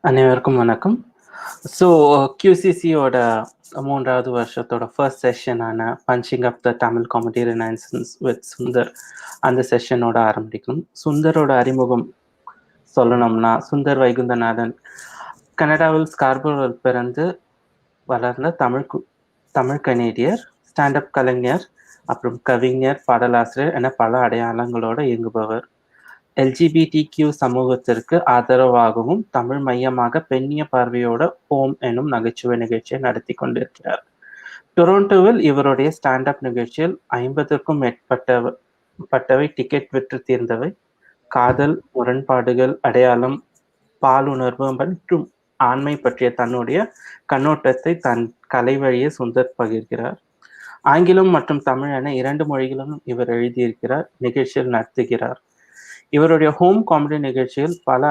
அனைவருக்கும் வணக்கம். ஸோ QCCயோட 3வது வருஷத்தோட ஃபர்ஸ்ட் செஷனான punching up the Tamil comedy renaissance with Sundar அந்த செஷனோட ஆரம்பிக்கும். சுந்தரோட அறிமுகம் சொல்லணும்னா, சுந்தர் வைகுந்தநாதன் கனடாவில் ஸ்கார்பரோவில் பிறந்து வளர்ந்த தமிழ் கனேடியர், ஸ்டாண்டப் கலைஞர், அப்புறம் கவிஞர், பாடலாசிரியர் என பல அடையாளங்களோட இயங்குபவர். LGBTQ சமூகத்திற்கு ஆதரவாகவும் தமிழ் மையமாக பெண்ணிய பார்வையோட ஹோம் எனும் நகைச்சுவை நிகழ்ச்சியை நடத்தி கொண்டிருக்கிறார். டொரண்டோவில் இவருடைய ஸ்டாண்டப் நிகழ்ச்சியில் 50க்கும் மேற்பட்டவை டிக்கெட் விற்று தீர்ந்தவை. காதல், முரண்பாடுகள், அடையாளம், பாலுணர்வு மற்றும் ஆண்மை பற்றிய தன்னுடைய கண்ணோட்டத்தை தன் கலை வழியே சுந்தர் பகிர்கிறார். ஆங்கிலம் மற்றும் தமிழ் என 2 மொழிகளிலும் இவர் எழுதியிருக்கிறார், நிகழ்ச்சியில் நடத்துகிறார். இவருடைய ஹோம் காமெடி நிகழ்ச்சியில் பல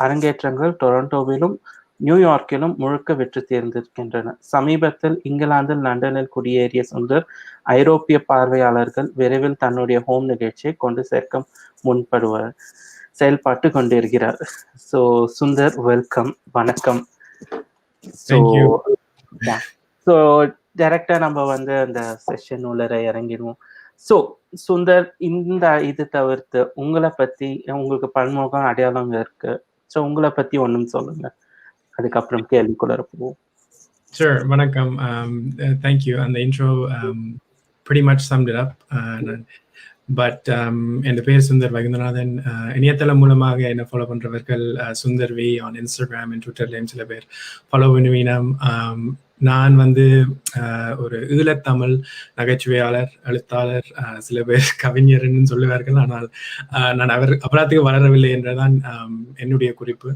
அரங்கேற்றங்கள் டொரண்டோவிலும் நியூயார்க்கிலும் முழுக்க வெற்றி தேர்ந்திருக்கின்றன. சமீபத்தில் இங்கிலாந்தில் லண்டனில் குடியேறிய சுந்தர் ஐரோப்பிய பார்வையாளர்கள் விரைவில் தன்னுடைய ஹோம் நிகழ்ச்சியை கொண்டு சேர்க்க முன்படுவார் செயல்பாட்டு கொண்டிருக்கிறார். ஸோ சுந்தர், வெல்கம், வணக்கம். ஸோ டைரக்டா நம்ம அந்த செஷன் உள்ளர இறங்கிடுவோம். ஸோ சுந்தர், இந்த இது தவிர்த்து உங்களை பத்தி, உங்களுக்கு பன்முகம் அடையாளம் இருக்கு, ஸோ உங்களை பத்தி ஒன்றும் சொல்லுங்க, அதுக்கப்புறம் கேள்விக்குள்ள போவோம். Sure, வணக்கம். Thank you. And the intro pretty much summed it up. But என் பேர் சுந்தர் வைகுந்தநாதன். இணையதளம் மூலமாக என்ன ஃபாலோ பண்ணுறவர்கள் Sundar V on Instagram and ட்விட்டர்லேயும் சில பேர் ஃபாலோ பண்ணுவீனம். நான் ஒரு ஈழத்தமிழ் நகைச்சுவையாளர், எழுத்தாளர், சில பேர் கவிஞர்னு சொல்லுவார்கள். ஆனால் நான் அபராத்துக்கு வளரவில்லை என்றதான் என்னுடைய குறிப்பு.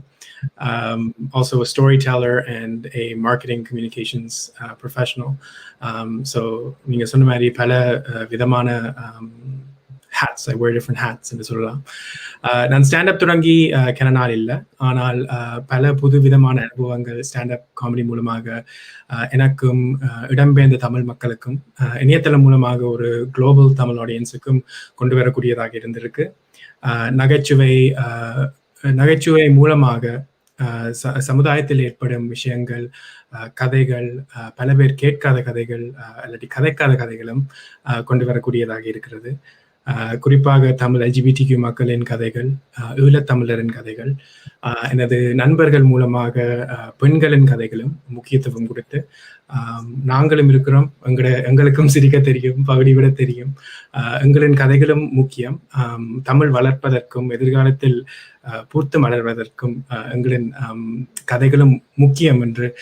Also a storyteller and a marketing communications professional. So நீங்க சொன்ன மாதிரி பல விதமான hats, I wear different hats என்று சொல்லலாம். நான் ஸ்டாண்டப் தொடங்கி கன நாள் இல்லை, ஆனால் பல புது விதமான அனுபவங்கள் ஸ்டாண்டப் காமெடி மூலமாக எனக்கும் இடம்பெயர்ந்த தமிழ் மக்களுக்கும் இணையதளம் மூலமாக ஒரு குளோபல் தமிழ் ஆடியன்ஸுக்கும் கொண்டு வரக்கூடியதாக இருந்திருக்கு. நகைச்சுவை மூலமாக சமுதாயத்தில் ஏற்படும் விஷயங்கள், கதைகள், பல பேர் கேட்காத கதைகள் அல்லது கதைக்காத கதைகளும் கொண்டு வரக்கூடியதாக இருக்கிறது. குறிப்பாக தமிழ் LGBTQ மக்களின் கதைகள், ஈழத்தமிழரின் கதைகள், எனது நண்பர்கள் மூலமாக பெண்களின் கதைகளும் முக்கியத்துவம் கொடுத்து நாங்களும் இருக்கிறோம், எங்களுக்கும் சிரிக்க தெரியும், பகுதி விட தெரியும், எங்களின் கதைகளும் முக்கியம், தமிழ் வளர்ப்பதற்கும் எதிர்காலத்தில் பூர்த்து மலர்வதற்கும் எங்களின் கதைகளும் முக்கியம் என்ற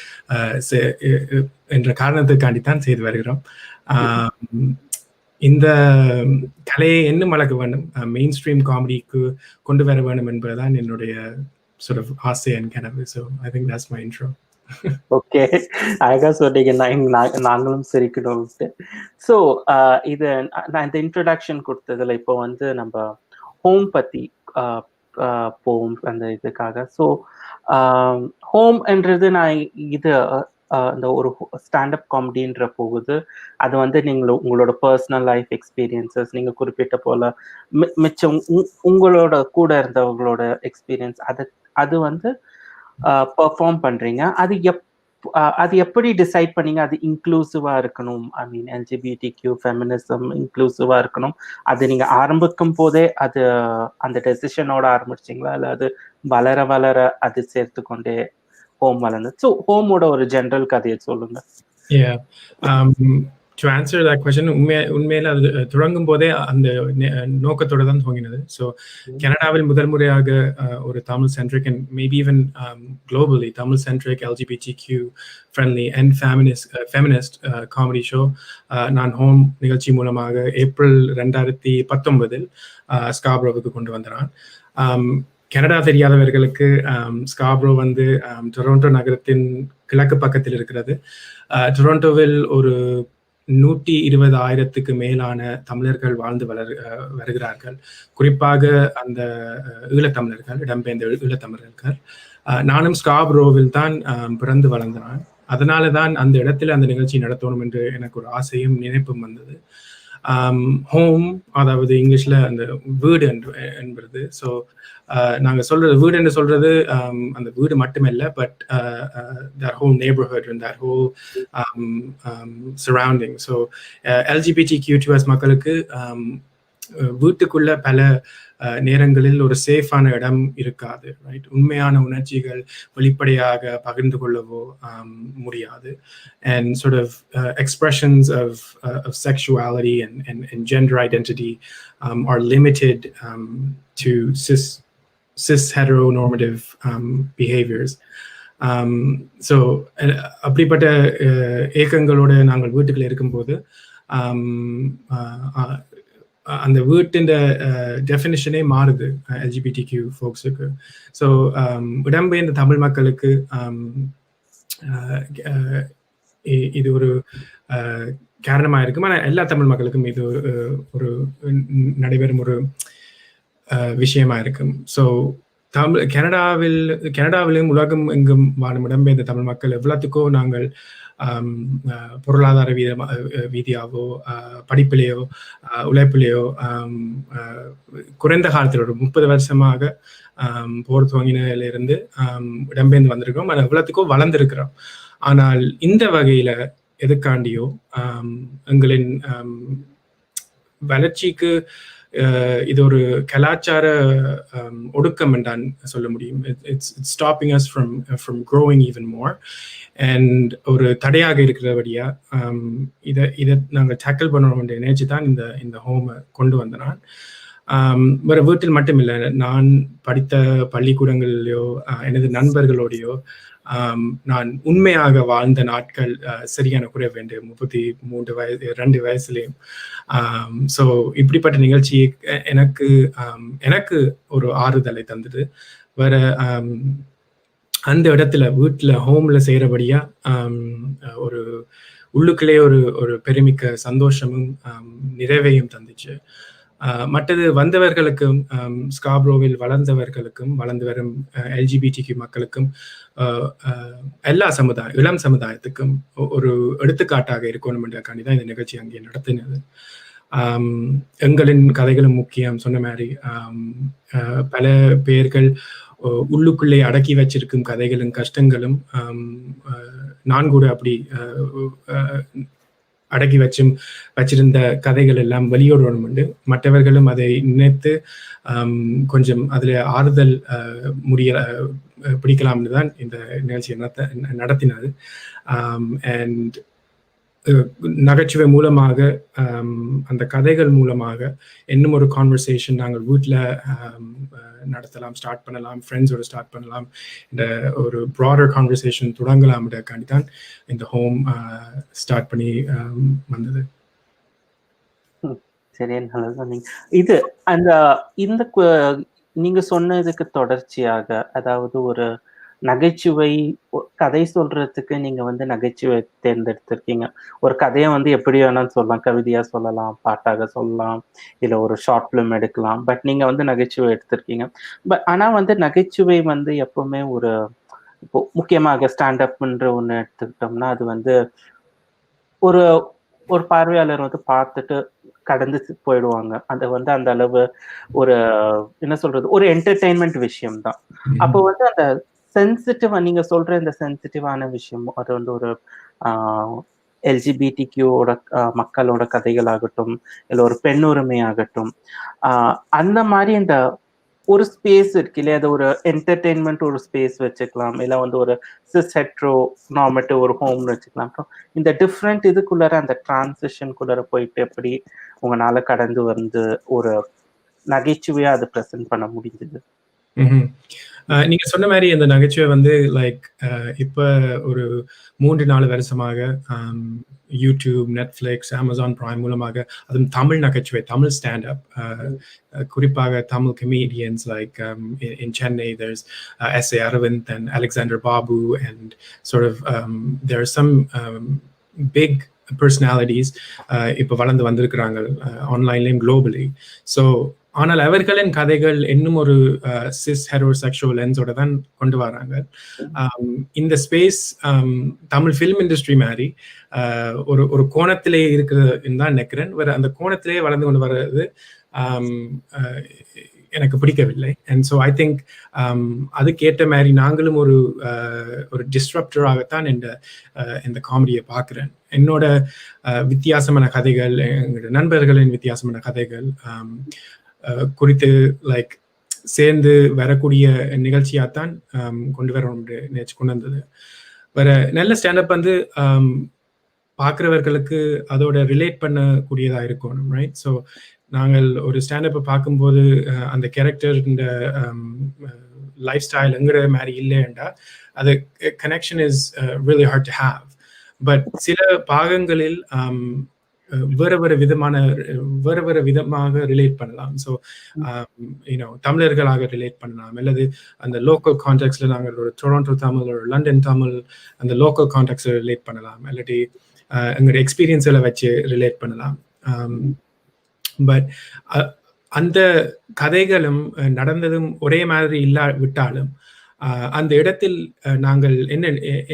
காரணத்துக்காண்டித்தான் செய்து வருகிறோம். இந்த கலையை இன்னும் வளர்க்க வேண்டும், மெயின் ஸ்ட்ரீம் காமெடிக்கு கொண்டு வர வேண்டும் என்பதுதான் என்னுடைய sort of ஆசை and கனவு. So I think that's my intro. Okay, அழகா சொன்னீங்க, நாங்களும் சிரிக்கணும். ஸோ இது நான் இந்த இன்ட்ரோடக்ஷன் கொடுத்ததுல இப்போ நம்ம ஹோம் பத்தி போவோம் அந்த இதுக்காக. ஸோ ஹோம் என்றது நான் இது இந்த ஒரு ஸ்டாண்டப் காமெடின்ற போகுது, அது நீங்கள் உங்களோட பர்சனல் லைஃப் எக்ஸ்பீரியன்சஸ், நீங்கள் குறிப்பிட்ட போல மிச்சம் உங்களோட கூட இருந்தவங்களோட எக்ஸ்பீரியன்ஸ், அது பெர்ஃபார்ம் பண்றீங்க. அது அது எப்படி டிசைட் பண்ணீங்க? அது இன்க்ளூசிவா இருக்கணும், ஐ மீன் எல்ஜிபிடிக்யூ ஃபெமினிசம் இன்க்ளூசிவா இருக்கணும், அது நீங்க ஆரம்பிக்கும் போதே அது அந்த டெசிஷனோட ஆரம்பிச்சிங்களா, இல்ல அது வளர வளர அது சேர்த்துக்கொண்டே ஹோம் வளர்ந்தது? ஸோ ஹோமோட ஒரு ஜெனரல் கதையை சொல்லுங்க. Yeah. To answer that question, உண்மையில அது தொடங்கும் போதே அந்த நோக்கத்தோட தான் துவங்கினது. ஸோ கனடாவில் முதல் முறையாக ஒரு Tamil centric and maybe even globally Tamil centric LGBTQ friendly and feminist comedy show நான் ஹோம் நிகழ்ச்சி மூலமாக ஏப்ரல் 2019 ஸ்காப்ரோவுக்கு கொண்டு வந்தான். கனடா தெரியாதவர்களுக்கு ஸ்காப்ரோ வந்து டொரண்டோ நகரத்தின் கிழக்கு பக்கத்தில் இருக்கிறது. டொரண்டோவில் ஒரு 120,000 மேலான தமிழர்கள் வாழ்ந்து வருகிறார்கள். குறிப்பாக அந்த ஈழத்தமிழர்கள், இடம்பெயர்ந்த ஈழத்தமிழர்கள். நானும் ஸ்காப்ரோவில் தான் பிறந்து வளர்ந்தேன். அதனால தான் அந்த இடத்துல அந்த நிகழ்ச்சி நடத்தணும் என்று எனக்கு ஒரு ஆசையும் நினைப்பும் வந்தது. ஹோம், அதாவது இங்கிலீஷ்ல அந்த வீடு என்பது. ஸோ நாங்கள் சொல்றது வீடு என்று சொல்றது அந்த வீடு மட்டுமில்லை, but that whole neighborhood and that whole surrounding. So LGBTQ2S மக்களுக்கு வீட்டுக்குள்ள பல நேரங்களில் ஒரு சேஃபான இடம் இருக்காது, ரைட்? உண்மையான உணர்ச்சிகள் வெளிப்படையாக பகிர்ந்து கொள்ளவோ முடியாது. And sort of expressions of sexuality and gender identity are limited to cis heteronormative behaviors. So அப்படிப்பட்ட ஏக்கங்களோட நாங்கள் வீட்டுக்குள்ள இருக்கும்போது அந்த வீட்டின் டெஃபினிஷனே மாறுது LGBTQ ஃபோக்ஸுக்கு. ஸோ இடம்பெயர்ந்த தமிழ் மக்களுக்கு இது ஒரு காரணமாக இருக்கும். ஆனால் எல்லா தமிழ் மக்களுக்கும் இது ஒரு நடைபெறும் ஒரு விஷயமா இருக்கும். ஸோ கனடாவிலும் உலகம் எங்கும் வாழும் இடம்பெயர்ந்த தமிழ் மக்கள் எவ்வளவுக்கோ நாங்கள் பொருளாதார வீதியாவோ படிப்பிலேயோ உழைப்பிலேயோ குறைந்த காலத்தில் ஒரு 30 வருஷமாக போர் துவங்கினிலிருந்து இடம்பெயர்ந்து வந்திருக்கிறோம். ஆனால் எவ்வளவுக்கோ வளர்ந்திருக்கிறோம். ஆனால் இந்த வகையில எதுக்காண்டியோ எங்களின் வளர்ச்சிக்கு இது ஒரு கலாச்சார ஒடுக்கம் என்றான் சொல்ல முடியும். It's stopping us from growing even more. And ஒரு தடையாக இருக்கிறபடியா இதை நாங்கள் டேக்கிள் பண்ணணும் என்று நினைச்சு தான் இந்த ஹோமை கொண்டு வந்தேன். வேற வீட்டில் மட்டும் இல்லை, நான் படித்த பள்ளிக்கூடங்களிலோ எனது நண்பர்களோடையோ நான் உண்மையாக வாழ்ந்த நாட்கள் சரியான குறைய வேண்டும் 32 வயசுலேயும். ஸோ இப்படிப்பட்ட நிகழ்ச்சி எனக்கு ஒரு ஆறுதலை தந்தது. வேற அந்த இடத்துல வீட்டில் ஹோம்ல செய்யறபடியா ஒரு உள்ளுக்குள்ளே ஒரு பெருமிக்க சந்தோஷமும் நிறைவையும் தந்துச்சு. மற்றது வந்தவர்களுக்கும் ஸ்காப்ரோவில் வளர்ந்தவர்களுக்கும் வளர்ந்து வரும் LGBTQ மக்களுக்கும் எல்லா இளம் சமுதாயத்துக்கும் ஒரு எடுத்துக்காட்டாக இருக்கணும் என்றக்காண்டி தான் இந்த நிகழ்ச்சி அங்கே நடத்தினது. எங்களின் கதைகளும் முக்கியம். சொன்ன மாதிரி பல பேர்கள் உள்ளுக்குள்ளே அடக்கி வச்சிருக்கும் கதைகளும் கஷ்டங்களும் நான் கூட அப்படி அடக்கி வச்சிருந்த கதைகள் எல்லாம் வெளியோடணும் உண்டு. மற்றவர்களும் அதை நினைத்து கொஞ்சம் அதில் ஆறுதல் பிடிக்கலாம்னு தான் இந்த நிகழ்ச்சியை நடத்தினது. அண்ட் நகைச்சுவை மூலமாக அந்த கதைகள் மூலமாக இன்னும் ஒரு கான்வர்சேஷன் நாங்கள் வீட்டில் நடத்தலாம், ஸ்டார்ட் பண்ணலாம், ஃப்ரெண்ட்ஸோட ஸ்டார்ட் பண்ணலாம், இந்த ஒரு ப்ராடர் கான்வர்சேஷன் தொடங்கலாம்ன்றக்காண்டி தான் இந்த ஹோம் ஸ்டார்ட் பண்ணி வந்தது. சரி, நல்லா சொன்னீங்க. இது இந்த நீங்க சொன்னதுக்கு தொடர்ச்சியாக, அதாவது ஒரு நகைச்சுவை கதை சொல்றதுக்கு நீங்க நகைச்சுவை தேர்ந்தெடுத்திருக்கீங்க. ஒரு கதையை எப்படி வேணாலும் சொல்லலாம், கவிதையா சொல்லலாம், பாட்டாக சொல்லலாம், இல்ல ஒரு ஷார்ட் பிலிம் எடுக்கலாம். பட் நீங்க நகைச்சுவை எடுத்திருக்கீங்க. ஆனா நகைச்சுவை எப்பவுமே இப்போ முக்கியமாக ஸ்டாண்டப்ன்ற ஒண்ணு எடுத்துக்கிட்டோம்னா அது ஒரு ஒரு பார்வையாளர் பார்த்துட்டு கடந்து போயிடுவாங்க. அது அந்த அளவு ஒரு என்ன சொல்றது, ஒரு என்டர்டெயின்மெண்ட் விஷயம் தான். அப்போ அந்த சென்சிட்டிவா நீங்க சொல்ற இந்த சென்சிட்டிவான விஷயம், அது வந்து ஒரு எல்ஜிபிடிக்யூட மக்களோட கதைகளாகட்டும், இல்ல ஒரு பெண்ணுரிமை ஆகட்டும், அந்த மாதிரி இந்த ஒரு ஸ்பேஸ் இருக்கு இல்லையா, அது ஒரு என்டர்டெயின்மெண்ட் ஒரு ஸ்பேஸ் வச்சுக்கலாம், இல்லை வந்து ஒரு சிஸ் ஹெட்ரோ நார்மேட்டிவ் ஒரு ஹோம்னு வச்சுக்கலாம். அப்புறம் இந்த டிஃப்ரெண்ட் இதுக்குள்ளார அந்த டிரான்சிஷனுக்குள்ளார போயிட்டு எப்படி உங்களால கடந்து வந்து ஒரு நகைச்சுவையா அதை ப்ரெசென்ட் பண்ண முடிஞ்சது? நீங்க சொன்ன மாதிரி அந்த நகைச்சுவை வந்து லைக் இப்ப ஒரு 3-4 வருஷமாக யூடியூப், நெட்ஃபிளிக்ஸ், அமேசான் பிரைம் மூலமாக அதுவும் தமிழ் நகைச்சுவை, தமிழ் ஸ்டாண்டப், குறிப்பாக Tamil comedians like in Chennai there's S.A. Aravind and Alexander Babu and sort of there are some big personalities இப்போ வளர்ந்து வந்திருக்கிறாங்க ஆன்லைன்லேயும் குளோபலி. ஸோ ஆனால் அவர்களின் கதைகள் இன்னும் ஒரு சிஸ் ஹெரோசெக்சுவல் லென்ஸோட தான் கொண்டு வராங்க. இந்த ஸ்பேஸ் தமிழ் ஃபிலிம் இண்டஸ்ட்ரி மாதிரி ஒரு கோணத்திலே இருக்குதுன்னு தான் நினைக்கிறேன். வேற அந்த கோணத்திலே வளர்ந்து கொண்டு வர்றது எனக்கு பிடிக்கவில்லை. அண்ட் ஸோ ஐ திங்க் அதுக்கேற்ற மாதிரி நாங்களும் ஒரு டிஸ்ட்ரப்டராகத்தான் இந்த காமெடியை பார்க்குறேன். என்னோட வித்தியாசமான கதைகள், எங்களோட நண்பர்களின் வித்தியாசமான கதைகள் குறித்து லைக் சேர்ந்து வரக்கூடிய நிகழ்ச்சியாகத்தான் கொண்டு வரணும்னு நினைச்சு கொண்டு வந்தது. வேற நல்ல ஸ்டாண்டப் வந்து பார்க்குறவர்களுக்கு அதோட ரிலேட் பண்ணக்கூடியதாக இருக்கணும், ரைட்? ஸோ நாங்கள் ஒரு ஸ்டாண்டப்பை பார்க்கும்போது அந்த கேரக்டர் இந்த லைஃப் ஸ்டைலுங்கிற மாதிரி இல்லைண்டா அது connection is really hard to have. But சில பாகங்களில் வேற வேற விதமாக ரிலேட் பண்ணலாம். ஸோ தமிழர்களாக ரிலேட் பண்ணலாம், அல்லது அந்த லோக்கல் கான்டெக்ட்ல நாங்கள் ஒரு டொரண்டோ தமிழ், ஒரு லண்டன் தமிழ், அந்த லோக்கல் கான்டெக்ட்ல ரிலேட் பண்ணலாம், இல்லாட்டி எங்களோட எக்ஸ்பீரியன்ஸில் வச்சு ரிலேட் பண்ணலாம். பட் அந்த கதைகளும் நடந்ததும் ஒரே மாதிரி விட்டாலும் அந்த இடத்தில் நாங்கள்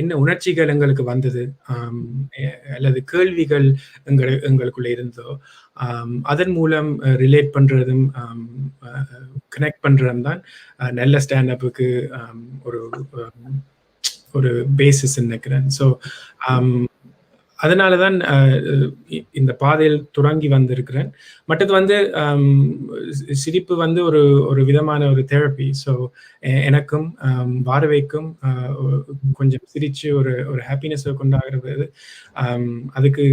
என்ன உணர்ச்சிகள் எங்களுக்கு வந்தது, அல்லது கேள்விகள் எங்களுக்குள்ள இருந்தோ அதன் மூலம் ரிலேட் பண்றதும் கனெக்ட் பண்றதும் தான் நல்ல ஸ்டாண்டப்புக்கு ஒரு பேசிஸ் நினைக்கிறேன். ஸோ அதனாலதான் இந்த பாதையில் தொடங்கி வந்திருக்கிறேன். மற்றது வந்து சிரிப்பு வந்து ஒரு விதமான ஒரு தெரப்பி. ஸோ எனக்கும் வாரவைக்கும் கொஞ்சம் சிரிச்சு ஒரு ஹாப்பினஸ் கொண்டாடுறது, அதுக்கு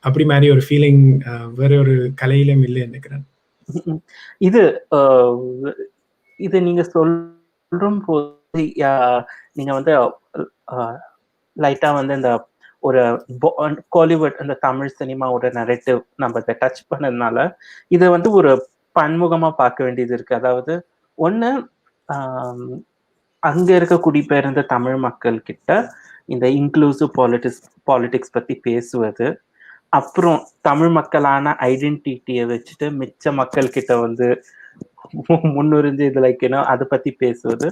அப்படி மாதிரி ஒரு ஃபீலிங் வேற ஒரு கலையிலும் இல்லை நினைக்கிறேன். இது நீங்க சொல்லும் போது நீங்க வந்து லைட்டா வந்து இந்த ஒரு கோலிவுட் அந்த தமிழ் சினிமாவோட நரேட்டிவ் நம்ம இதை டச் பண்ணதுனால இதை வந்து ஒரு பன்முகமா பார்க்க வேண்டியது இருக்கு. அதாவது ஒண்ணு அங்க இருக்க குடிபெயர்ந்த தமிழ் மக்கள் கிட்ட இந்த இன்க்ளூசிவ் பாலிடிக்ஸ் பத்தி பேசுவது, அப்புறம் தமிழ் மக்களான ஐடென்டிட்டியை வச்சுட்டு மிச்ச மக்கள் கிட்ட வந்து முன்னுரிஞ்சு இது லைக் அதை பத்தி பேசுவது,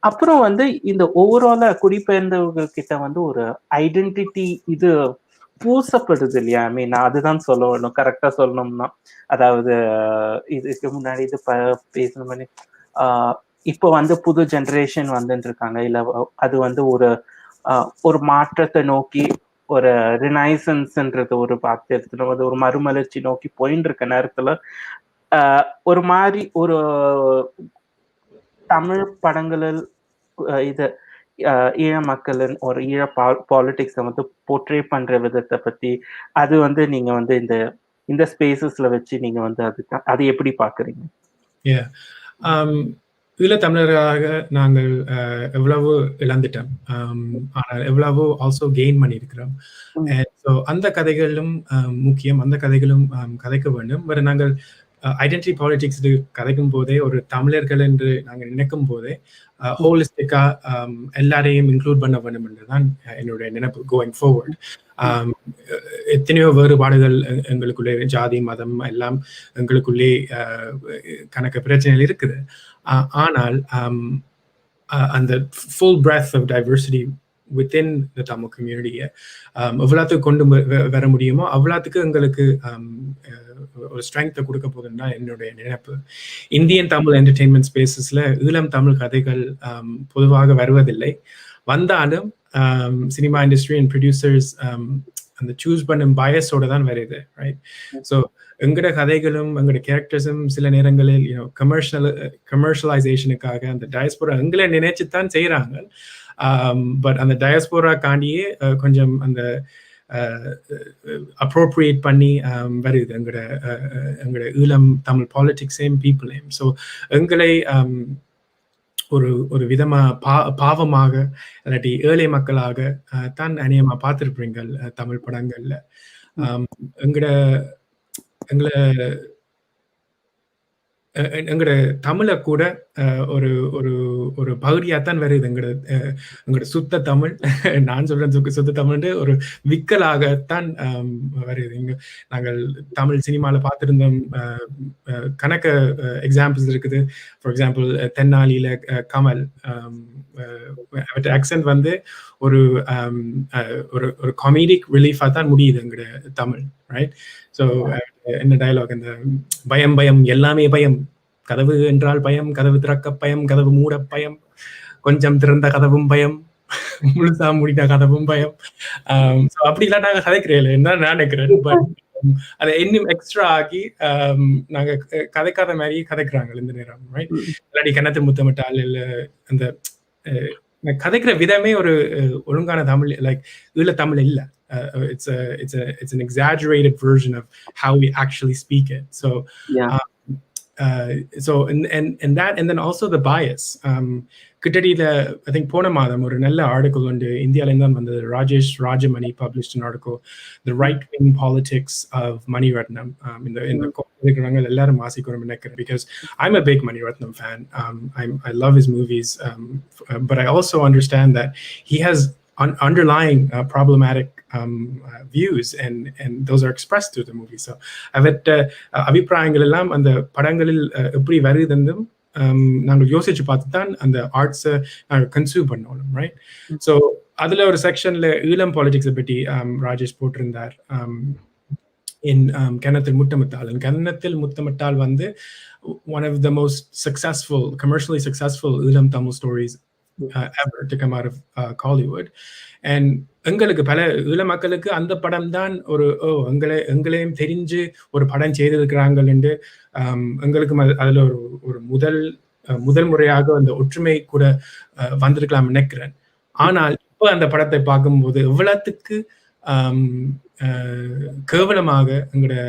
அப்புறம் வந்து இந்த ஓவராலா குடிபெயர்ந்தவங்க கிட்ட வந்து ஒரு ஐடென்டிட்டி இது பூசப்படுது இல்லையா? ஐ மீன் அதுதான் சொல்லணும், கரெக்டா சொல்லணும்னா. அதாவது இதுக்கு முன்னாடி இது பேசுன மாதிரி இப்போ வந்து புது ஜென்ரேஷன் வந்துட்டு இருக்காங்க, இல்ல அது வந்து ஒரு மாற்றத்தை நோக்கி ஒரு ரினைசன்ஸ்ன்றது ஒரு பார்த்து எடுத்துட்டு வந்து ஒரு மறுமலர்ச்சி நோக்கி போயின்னு இருக்க நேரத்துல ஒரு மாதிரி ஒரு தமிழ் படங்களில் இது ஈழ மக்களின் ஒரு ஈழ பாலிடிக்ஸை வந்து போர்ட்ரே பண்ற விதத்தை பத்தி அது வந்து நீங்க வந்து இந்த ஸ்பேசஸ்ல வச்சு நீங்க வந்து அதை எப்படி பாக்குறீங்க? ஈழத்தமிழர்களாக நாங்கள் எவ்வளவோ இழந்துட்டோம், ஆனால் எவ்வளவோ ஆல்சோ கெயின் பண்ணியிருக்கிறோம். ஸோ அந்த கதைகளும் முக்கியம், அந்த கதைகளும் கதைக்க வேண்டும். வேறு நாங்கள் ஐடென்டிட்டி பாலிடிக்ஸ் கதைக்கும் போதே ஒரு தமிழர்கள் என்று நாங்கள் நினைக்கும் போதே ஹோலிஸ்டிக்கா எல்லாரையும் இன்க்ளூட் பண்ண வேண்டும் என்றுதான் என்னுடைய நினைப்பு கோயிங் ஃபார்வர்ட். எத்தனையோ வேறுபாடுகள் எங்களுக்குள்ளே, ஜாதி மதம் எல்லாம் எங்களுக்குள்ளே கணக்கு பிரச்சனைகள் இருக்குது. ஆனால் அந்த full breadth of diversity within the Tamil community எவ்வளோத்துக்கு கொண்டு வர முடியுமோ அவ்வளோத்துக்கு எங்களுக்கு ஒரு ஸ்ட்ரெங்த்தை கொடுக்க போகுதுன்னு தான் என்னுடைய நினைப்பு. இந்தியன் தமிழ் என்டர்டெயின்மெண்ட் ஸ்பேசஸ்ல ஈழம் தமிழ் கதைகள் பொதுவாக வருவதில்லை. வந்தாலும் சினிமா இண்டஸ்ட்ரி அண்ட் ப்ரொடியூசர்ஸ் அந்த சூஸ் பண்ணும் பயஸோட தான் வருது, ரைட்? ஸோ எங்கட கதைகளும் எங்கட கேரக்டர்ஸும் சில நேரங்களில் கமர்ஷியலைசேஷனுக்காக அந்த டயஸ்போரா எங்களை நினைச்சுத்தான் செய்யறாங்க. பட் அந்த டயஸ்போரா காண்டியே கொஞ்சம் அந்த அப்ரோப்ரியேட் பண்ணி வருது எங்கட ஈழம் தமிழ் பாலிட்டிக்ஸையும் பீப்புளையும். ஸோ எங்களை ஒரு விதமா பாவமாக இல்லாட்டி ஏழை மக்களாக தான் அநேகமா பார்த்திருப்பீங்கள் தமிழ் படங்கள்ல. எங்கட தமிழை கூட ஒரு ஒரு ஒரு பகுதியாத்தான் வருது எங்கட சுத்த தமிழ். நான் சொல்றேன் சுத்த தமிழ் ஒரு விக்கலாகத்தான் வருது. நாங்கள் தமிழ் சினிமால பார்த்திருந்தோம் கணக்க எக்ஸாம்பிள்ஸ் இருக்குது. ஃபார் எக்ஸாம்பிள் தென்னாலியில கமல் ஆக்சென்ட் வந்து ஒரு ஒரு காமெடிக் ரிலீஃபா தான் முடியுது எங்கட தமிழ், ரைட்? ஸோ என்ன டயலாக், அந்த பயம் பயம் எல்லாமே பயம், கதவு என்றால் பயம், கதவு திறக்க பயம், கதவு மூட பயம், கொஞ்சம் திறந்த கதவும் பயம், முழுசா மூடிட்ட கதவும் பயம். அப்படிலாம் நாங்க கதைக்கிறேன் என்ன நான் நினைக்கிறேன். பட் அதை இன்னும் எக்ஸ்ட்ரா ஆக்கி நாங்க கதைக்காத மாதிரி கதைக்கிறாங்க இந்த நேரம், ரைட்? இல்லாட்டி கன்னத்து முத்தமிட்டால் இல்ல அந்த கதைக்கிற விதமே ஒரு ஒழுங்கான தமிழ், லைக் ஈழ தமிழ் இல்ல. It's an exaggerated version of how we actually speak it. So so and that, and then also the bias. கிட்டடியில I think போன மாதம் ஒரு நல்ல ஆர்டிக்கல் வந்து இந்தியால இருந்து வந்தது. Rajesh Rajamani published an article, the right wing politics of Maniratnam. இந்த இருக்கிறவங்க எல்லாரும் வாசிக்கணும் நினைக்கிறேன், because I'm a big Maniratnam fan. I love his movies, but I also understand that he has underlying problematic views, and those are expressed through the movie. So அவற்ற அபிப்பிராயங்கள் எல்லாம் அந்த படங்களில் எப்படி வருதுன்னும் நாங்கள் யோசிச்சு பார்த்து தான் அந்த ஆர்ட்ஸை நாங்கள் கன்சியூம் பண்ணணும், ரைட்? ஸோ அதுல ஒரு செக்ஷன்ல ஈழம் பாலிடிக்ஸை பற்றி ராஜேஷ் போட்டிருந்தார். கன்னத்தில் முத்தமிட்டால் வந்து one of the most successful, commercially successful Eelam Tamil stories ever to come out of Hollywood. And எங்களுக்கு பல ஈழ மக்களுக்கு அந்த படம் தான் ஒரு எங்களையும் தெரிஞ்சு ஒரு படம் செய்திருக்கிறாங்கன்னு எங்களுக்கு அதுல ஒரு முதல் முறையாக அந்த ஒற்றுமை கூட வந்திருக்கலாம் நினைக்கிறேன். ஆனால் இப்ப அந்த படத்தை பார்க்கும்போது எவ்வளவுக்கு கேவலமாக எங்களோட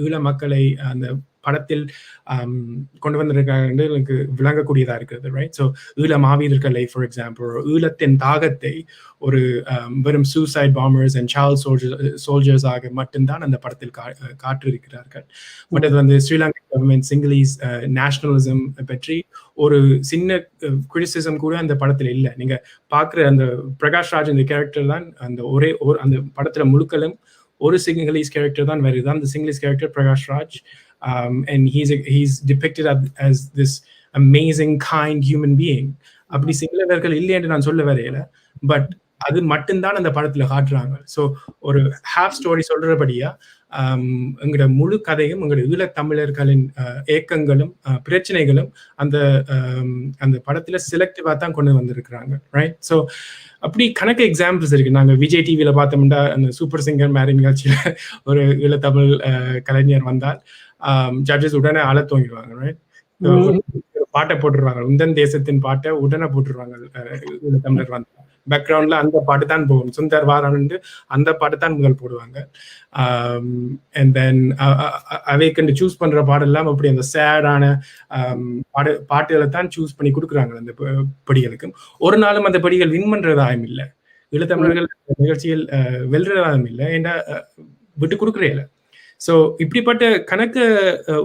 ஈழ மக்களை அந்த படத்தில் கொண்டு வந்திருக்காங்க என்று எனக்கு விளங்கக்கூடியதா இருக்கிறது, ரைட்? ஸோ ஈழ மாவீரர்களை, ஃபார் எக்ஸாம்பிள், ஈழத்தின் தாகத்தை ஒரு வெறும் suicide bombers and child soldiers ஆக மட்டும்தான் அந்த படத்தில் காட்டிருக்கிறார்கள். பட் அது வந்து ஸ்ரீலங்கா கவர்மெண்ட் சிங்களீஸ் நேஷனலிசம் பற்றி ஒரு சின்ன கிரிட்டிசிசம் கூட அந்த படத்துல இல்லை. நீங்க பாக்குற அந்த பிரகாஷ் ராஜ் இந்த கேரக்டர் தான் அந்த அந்த படத்துல முழுக்களும் ஒரு சிங்களீஸ் கேரக்டர் தான் வருது. அந்த Sinhalese character Prakash Raj. And he's depicted as this amazing, kind human being. அப்படி சிங்களவர்கள் இல்லை என்று நான் சொல்ல வரையில, பட் அது மட்டும்தான் அந்த படத்துல காட்டுறாங்க. ஸோ ஒரு ஹாஃப் ஸ்டோரி சொல்றபடியா எங்களோட முழு கதையும் எங்களோட ஈழத் தமிழர்களின் ஏக்கங்களும் பிரச்சனைகளும் அந்த படத்துல செலக்டிவா தான் கொண்டு வந்திருக்கிறாங்க, ரைட்? ஸோ அப்படி கணக்கு எக்ஸாம்பிள்ஸ் இருக்கு. நாங்க விஜய் டிவியில பார்த்தோம்னா அந்த சூப்பர் சிங்கர் மாதிரி நிகழ்ச்சியில ஒரு ஈழத்தமிழ் கலைஞர் வந்தால் ஜட்ஜஸ் உடனே அழ தூங்கிடுவாங்க, ரைட்? பாட்டை போட்டுருவாங்க, உந்தன் தேசத்தின் பாட்டை உடனே போட்டுருவாங்க. ஈழத்தமிழர் வந்தா பேக்ரவுண்ட்ல அந்த பாட்டு தான் போகும். சுந்தர் வாரான்னு அந்த பாட்டு தான் முதல் போடுவாங்க. அண்ட் தென் அவைக்கு சூஸ் பண்ற பாடெல்லாம் அப்படி அந்த சேடான பாட்டுகளை தான் சூஸ் பண்ணி கொடுக்குறாங்க அந்த படிகளுக்கும். ஒரு நாளும் அந்த படிகள் வின் பண்றதாயும் இல்லை, ஈழத்தமிழர்கள் நிகழ்ச்சியில் வெல்றதாயும் இல்லை, ஏன்னா விட்டு கொடுக்குறே இல்லை. ஸோ இப்படிப்பட்ட கணக்கு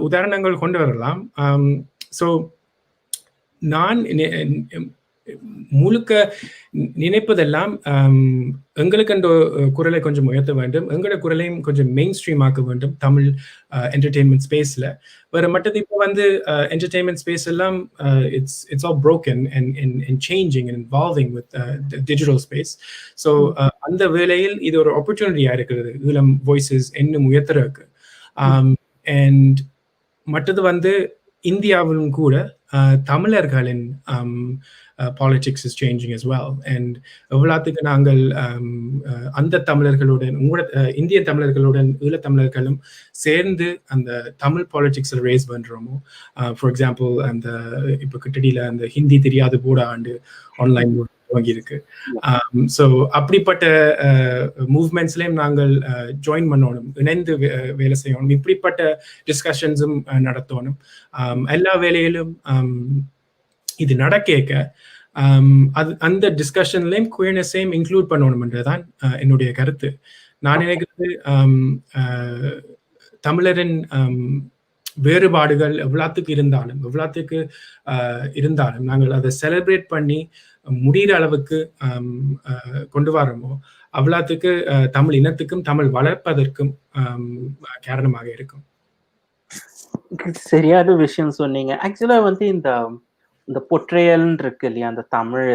உதாரணங்கள் கொண்டு வரலாம். ஸோ நான் முழுக்க நினைப்பதெல்லாம் எங்களுக்கு அந்த குரலை கொஞ்சம் உயர்த்த வேண்டும், எங்களோட குரலையும் கொஞ்சம் மெயின் ஸ்ட்ரீம் ஆக்க வேண்டும் தமிழ் என்டர்டெயின்மெண்ட் ஸ்பேஸ்ல. வேற மற்றது இப்போ வந்து என்டர்டெயின்மெண்ட் ஸ்பேஸ் எல்லாம் it's all broken and changing and evolving with the digital space. So அந்த வேளையில் இது ஒரு ஆப்பர்ச்சுனிட்டியா இருக்கிறது ஈழம் வாய்ஸஸ் இன்னும் உயர்த்துறதுக்கு. அண்ட் மற்றது வந்து இந்தியாவிலும் கூட தமிழர்களின் politics is changing as well. And எவ்வளவுக்கு நாங்கள் அந்த தமிழர்களுடன் இந்திய தமிழர்களுடன் ஈழத் தமிழர்களும் சேர்ந்து அந்த தமிழ் பாலிடிக்ஸில் ரேஸ் பண்றோமோ, ஃபார் எக்ஸாம்பிள் அந்த இப்போ கிட்டடியில அந்த ஹிந்தி தெரியாது போட ஆண்டு ஆன்லைன் துவங்கி இருக்கு. ஸோ அப்படிப்பட்ட மூவ்மெண்ட்ஸ்லயும் நாங்கள் ஜாயின் பண்ணணும், இணைந்து வேலை செய்யணும், இப்படிப்பட்ட டிஸ்கஷன்ஸும் நடத்தணும். எல்லா வேலையிலும் இது நடக்க அது அந்த டிஸ்கஷன்லையும் குயர்னஸையும் இன்க்ளூட் பண்ணணும்ன்றதுதான் என்னுடைய கருத்து. நான் நினைக்கிறது தமிழரின் வேறுபாடுகள் எவ்வளவுக்கு இருந்தாலும் நாங்கள் அதை செலிப்ரேட் பண்ணி முடிகிற அளவுக்கு கொண்டு வரோமோ அவ்வளவுக்கு தமிழ் இனத்துக்கும் தமிழ் வளர்ப்பதற்கும் காரணமாக இருக்கும். சரியான விஷயம் சொன்னீங்க. ஆக்சுவலா வந்து இந்த பொற்றையல் இருக்கு இல்லையா, அந்த தமிழ்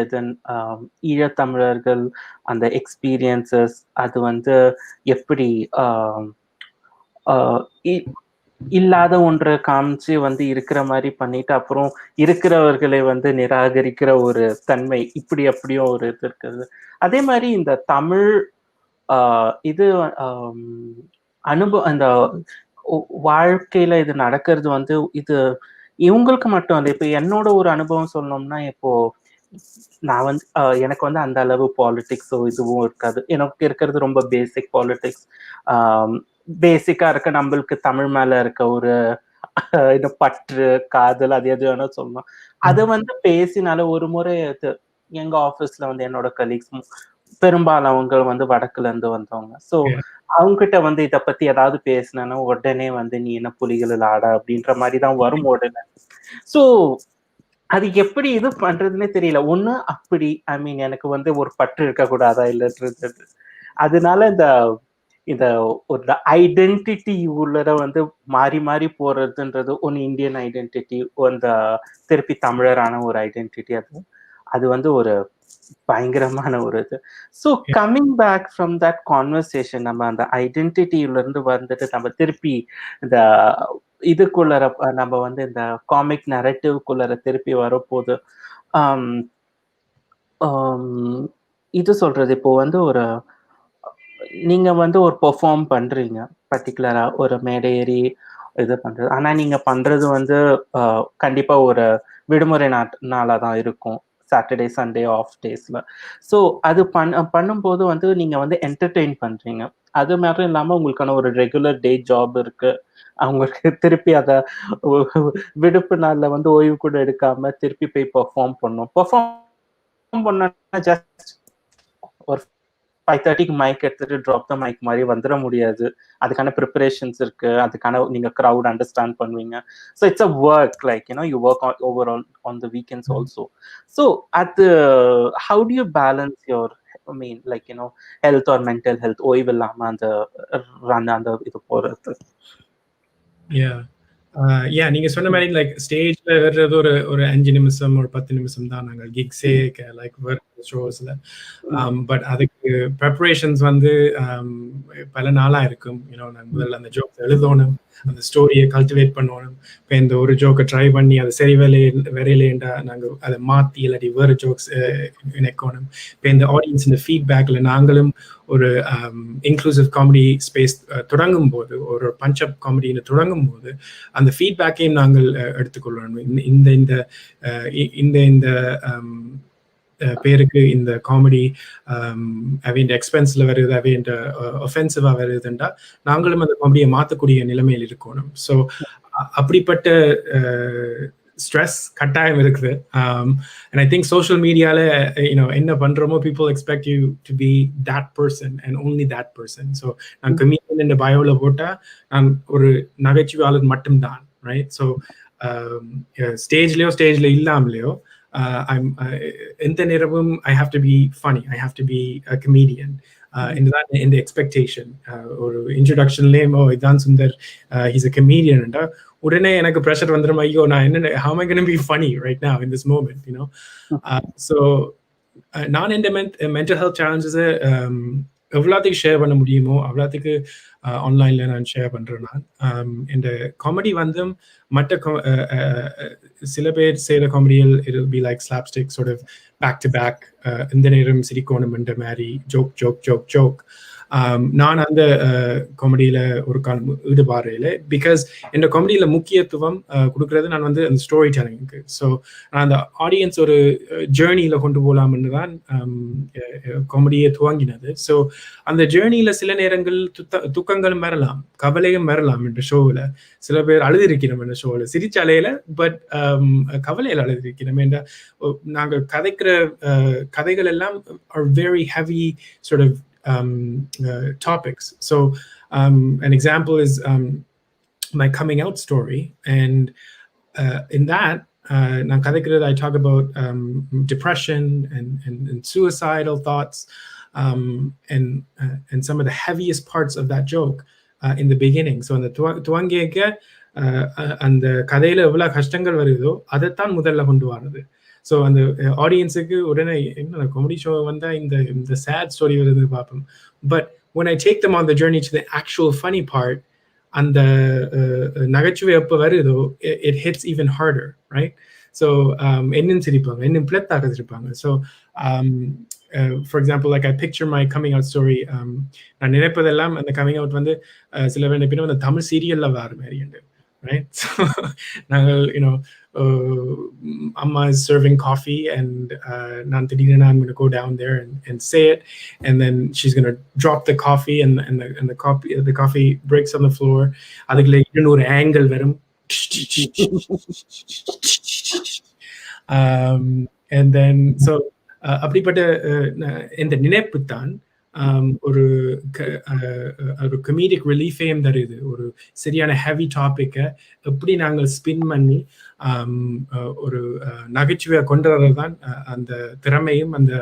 ஈழத்தமிழர்கள் அந்த எக்ஸ்பீரியன்சஸ், அது வந்து எப்படி இல்லாத ஒன்றை காமிச்சு வந்து இருக்கிற மாதிரி பண்ணிட்டு அப்புறம் இருக்கிறவர்களை வந்து நிராகரிக்கிற ஒரு தன்மை, இப்படி அப்படியும் ஒரு இது இருக்குது. அதே மாதிரி இந்த தமிழ் இது அனுபவம், அந்த வாழ்க்கையில இது நடக்கிறது வந்து இது இவங்களுக்கு மட்டும் இல்லை. இப்போ என்னோட ஒரு அனுபவம் சொல்லணும்னா, இப்போ நான் வந்து எனக்கு வந்து அந்த அளவு பாலிடிக்ஸோ இதுவும் இருக்காது. எனக்கு இருக்கிறது ரொம்ப பேசிக் பாலிடிக்ஸ். பேசிக்கா இருக்க நம்மளுக்கு தமிழ் மேல இருக்க ஒரு பற்று, காதல், அது எது வேணா சொல்லலாம். அதை வந்து பேசினால ஒரு முறை எங்க ஆபீஸ்ல வந்து என்னோட கலீக்ஸ் பெரும்பாலும் அவங்க வந்து வடக்குல இருந்து வந்தவங்க. ஸோ அவங்க கிட்ட வந்து இதை பத்தி ஏதாவது பேசினா உடனே வந்து நீ என்ன புலிகளில் ஆட அப்படின்ற மாதிரிதான் வரும் உடனே. ஸோ அது எப்படி இது பண்றதுன்னே தெரியல. ஒண்ணு அப்படி ஐ மீன் எனக்கு வந்து ஒரு பற்று இருக்கக்கூடாதா இல்லைன்றது. அதனால இந்த ஒரு ஐடென்டிட்டி உள்ளத வந்து மாறி மாறி போறதுன்றது ஒன்னு இந்தியன் ஐடென்டிட்டி, அந்த திருப்பி தமிழரான ஒரு ஐடென்டிட்டி, அது வந்து ஒரு பயங்கரமான ஒரு இது. So coming back from that conversation, நம்ம அந்த ஐடென்டிட்டியில இருந்து வந்துட்டு நம்ம திருப்பி இந்த இதுக்குள்ளர நம்ம வந்து இந்த காமிக் நரேட்டிவ்க்குள்ளர திருப்பி வரப்போது இது சொல்றது, இப்போ வந்து நீங்க வந்து ஒரு பெர்ஃபார்ம் பண்றீங்க, பர்டிகுலரா ஒரு மேடையேறி இது பண்றது. ஆனா நீங்க பண்றது வந்து கண்டிப்பா ஒரு விடுமுறை நாளா தான் இருக்கும், சாட்டர்டே சண்டே ஆஃப் டேஸ்ல. ஸோ அது பண்ணும்போது வந்து நீங்க வந்து என்டர்டெயின் பண்றீங்க. அது மாதிரி இல்லாம உங்களுக்கான ஒரு ரெகுலர் டே ஜாப் இருக்கு. அவங்களுக்கு திருப்பி அதை விடுப்பு நாள்ல வந்து ஓய்வு கூட எடுக்காம திருப்பி போய் பெர்ஃபார்ம் பண்ண ஜஸ்ட் ஒரு 5:30க்கு மைக் எடுத்துட்டு ட்ராப் த மைக் மாதிரி வந்துட முடியாது. அதுக்கான ப்ரிப்பரேஷன்ஸ் இருக்கு, அதுக்கான நீங்க க்ரௌட் அண்டர்ஸ்டாண்ட் பண்ணுவீங்க. So it's a work, like you work overall on the weekends also. So அது how do you balance your I mean like health or mental health, ஓய்வு இல்லாம அந்த இது போறது? நீங்க சொன்ன மாதிரி லைக் ஸ்டேஜ்ல வர்றது ஒரு 5 நிமிஷம் ஒரு 10 நிமிஷம் தான் நாங்கள் கிக்ஸே லைக் ஷோஸ்ல. பட் அதுக்கு ப்ரிப்பரேஷன்ஸ் வந்து பல நாளா இருக்கும். நாங்கள் முதல்ல அந்த ஜோக்ஸ் எழுதணும், அந்த ஸ்டோரியை கல்டிவேட் பண்ணணும். இப்போ இந்த ஒரு ஜோக்கை ட்ரை பண்ணி அது சரி வரையிலேண்டா நாங்கள் அதை மாற்றி இல்லாட்டி வேறு ஜோக்ஸ் இணைக்கணும். இப்போ இந்த ஆடியன்ஸ் இந்த ஃபீட்பேக்ல நாங்களும் ஒரு இன்க்ளூசிவ் காமெடி ஸ்பேஸ் தொடங்கும் போது, ஒரு பஞ்ச்-அப் காமெடின்னு தொடங்கும் போது அந்த ஃபீட்பேக்கையும் நாங்கள் எடுத்துக்கொள்ளணும். இந்த பேருக்கு இந்த காமெடி அவையின் எக்ஸ்பென்ஸ்ல வருது, அவையின் ஒஃபென்சிவா வருதுன்றா நாங்களும் அந்த காமெடியை மாற்றக்கூடிய நிலைமையில் இருக்கணும். ஸோ அப்படிப்பட்ட ஸ்ட்ரெஸ் கட்டாயம் இருக்குது. And I think social மீடியால என்ன பண்றோமோ people expect you to be that person and only that person. So நான் கமெடியன் என்ற பயோல போட்டா நான் ஒரு நகைச்சுவையாளர் மட்டும்தான், right? So ஸ்டேஜ்ல இல்லாமலையோ எந்த நேரமும் I have to be funny, I have to be a comedian. இந்த எக்ஸ்பெக்டேஷன் ஒரு இன்ட்ரோடக்ஷன்லேயும் இதான் சுந்தர் he's a comedian என்றா உடனே எனக்கு ப்ரெஷர் வந்துடும், ஐயோ நான் என்ன how am I going to be funny right now in this moment, so நான் இந்த மென்டல் ஹெல்த் சேலஞ்சஸை எவ்வளோத்துக்கு ஷேர் பண்ண முடியுமோ அவ்வளோத்துக்கு ஆன்லைனில் நான் ஷேர் பண்ணுறேன். நான் இந்த காமெடி வந்து மற்ற சில பேர் செய்கிற காமெடியில் it will be like slapstick sort of back to back, இந்த நேரம் சிரிக்கணும்ன்ற மாதிரி ஜோக் ஜோக் ஜோக் ஜோக். நான் அந்த காமெடியில் ஒரு காலம் ஈடுபாடுல, பிகாஸ் இந்த காமெடியில் முக்கியத்துவம் கொடுக்கறது நான் வந்து அந்த ஸ்டோரி டெல்லிங்க்கு. ஸோ நான் அந்த ஆடியன்ஸ் ஒரு ஜேர்னியில் கொண்டு போகலாம்னு தான் காமெடியை துவங்கினது. ஸோ அந்த ஜேர்னியில் சில நேரங்கள் துக்கங்களும் வரலாம், கவலையும் வரலாம். இந்த ஷோவில் சில பேர் அழுதிருக்கிறோம், இந்த ஷோவில் சிரிச்சாலையில, பட் கவலையில் அழுதிருக்கிறோம். என்ற நாங்கள் கதைக்கிற கதைகள் எல்லாம் are very heavy sort of topics. So an example is my coming out story, and in that I talk about depression and suicidal thoughts, and some of the heaviest parts of that joke in the beginning. So அந்த துவங்கிக்க அந்த கதையில எவ்வளவு கஷ்டங்கள் வருதோ அதைத்தான் முதல்ல கொண்டு வரது. ஸோ அந்த ஆடியன்ஸுக்கு உடனே என்ன காமெடி ஷோ வந்தால் இந்த சேட் ஸ்டோரி வருது பார்ப்போம். But when I take them on the journey to the actual funny part, அந்த நகைச்சுவை எப்போ வருதோ it hits even harder, right? So என்னன்னு சிரிப்பாங்க, என்ன பிளத்தாக சிரிப்பாங்க. So for example, like I picture my coming out story. நான் நினைப்பதெல்லாம் அந்த கமிங் அவுட் வந்து சில பேர் நினைப்பினும் அந்த தமிழ் சீரியலில் வர மாதிரி உண்டு, right? So நாங்கள் Amma is serving coffee, and I'm going to go down there and say it, and then she's going to drop the coffee, and the coffee breaks on the floor. Adukku இன்னொரு angle வரும், and then so அப்படிப்பட்ட இந்த நினைப்பு தான் ஒரு கமீடிக் ரிலீஃபையும் தருது. ஒரு சரியான ஹெவி டாபிக்கை எப்படி நாங்கள் ஸ்பின் பண்ணி ஒரு நகைச்சுவையை கொண்டு வரதான் அந்த திறமையும் அந்த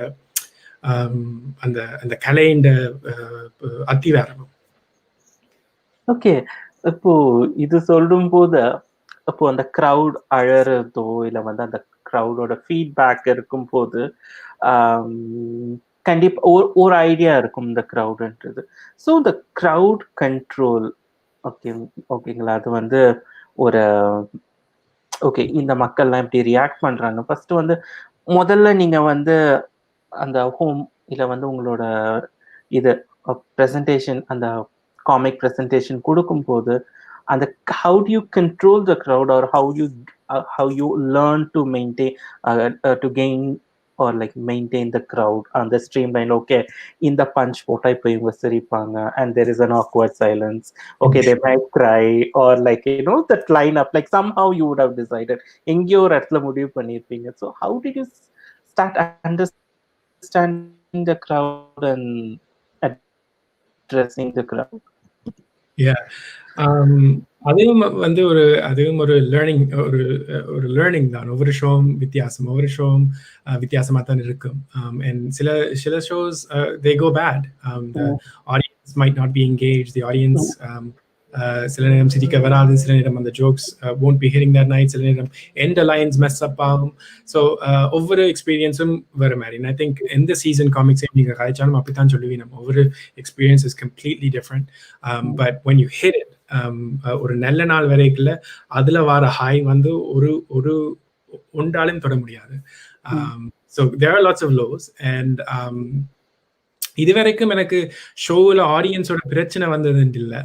அந்த அந்த கலையின் அத்திவாரமும். ஓகே, இப்போ இது சொல்லும் போது அப்போ அந்த க்ரௌட் அழறதோ இல்லை வந்து அந்த க்ரௌடோட ஃபீட்பேக் இருக்கும் போது கண்டிப்பா ஒரு ஐடியா இருக்கும் இந்த க்ரௌடுன்றது. ஸோ இந்த க்ரௌட் கண்ட்ரோல் ஓகேங்களா, அது வந்து ஒரு ஓகே இந்த மக்கள்லாம் இப்படி ரியாக்ட் பண்றாங்க. ஃபர்ஸ்ட் வந்து முதல்ல நீங்க வந்து அந்த ஹோம் இல்லை வந்து உங்களோட இது ப்ரெசன்டேஷன், அந்த காமிக் ப்ரெசன்டேஷன் கொடுக்கும்போது அந்த how do you control the crowd, or how you learn to maintain to gain or like maintain the crowd on the streamline? Okay, in the punch pota ipo ivanga siripanga and there is an awkward silence, okay, they might cry, or like you know that line up like somehow you would have decided engiyo or athla mudivu pannirpinga. So how did you start understanding the crowd and addressing the crowd? Yeah, அதுவும் வந்து அதுவும் ஒரு learning தான். ஒவ்வொரு ஷோவும் ஒவ்வொரு ஷோவும் வித்தியாசமாக தான் இருக்கும். அண்ட் சில shows they go bad. The audience might not be engaged. The audience சில நேரம் சிரிக்க வராது, சில நேரம் அந்த jokes won't be hitting that night, சில நேரம் end lines mess up ஆகும். ஸோ ஒவ்வொரு எக்ஸ்பீரியன்ஸும் வர மாதிரி. I think எந்த சீசன் காமிக்ஸே நீங்கள் காய்ச்சாலும் அப்படித்தான் சொல்லுவீங்க, நம்ம ஒவ்வொரு experience is completely different. But when you hit it, ஒரு நல்ல நாள் வரைக்குள்ள அதுல வர ஹாய் வந்து ஒரு ஒன்றாலும் தொட முடியாது. So there are lots of lows, and இது வரைக்கும் எனக்கு ஷோவில் ஆடியன்ஸோட பிரச்சனை வந்தது இல்லை.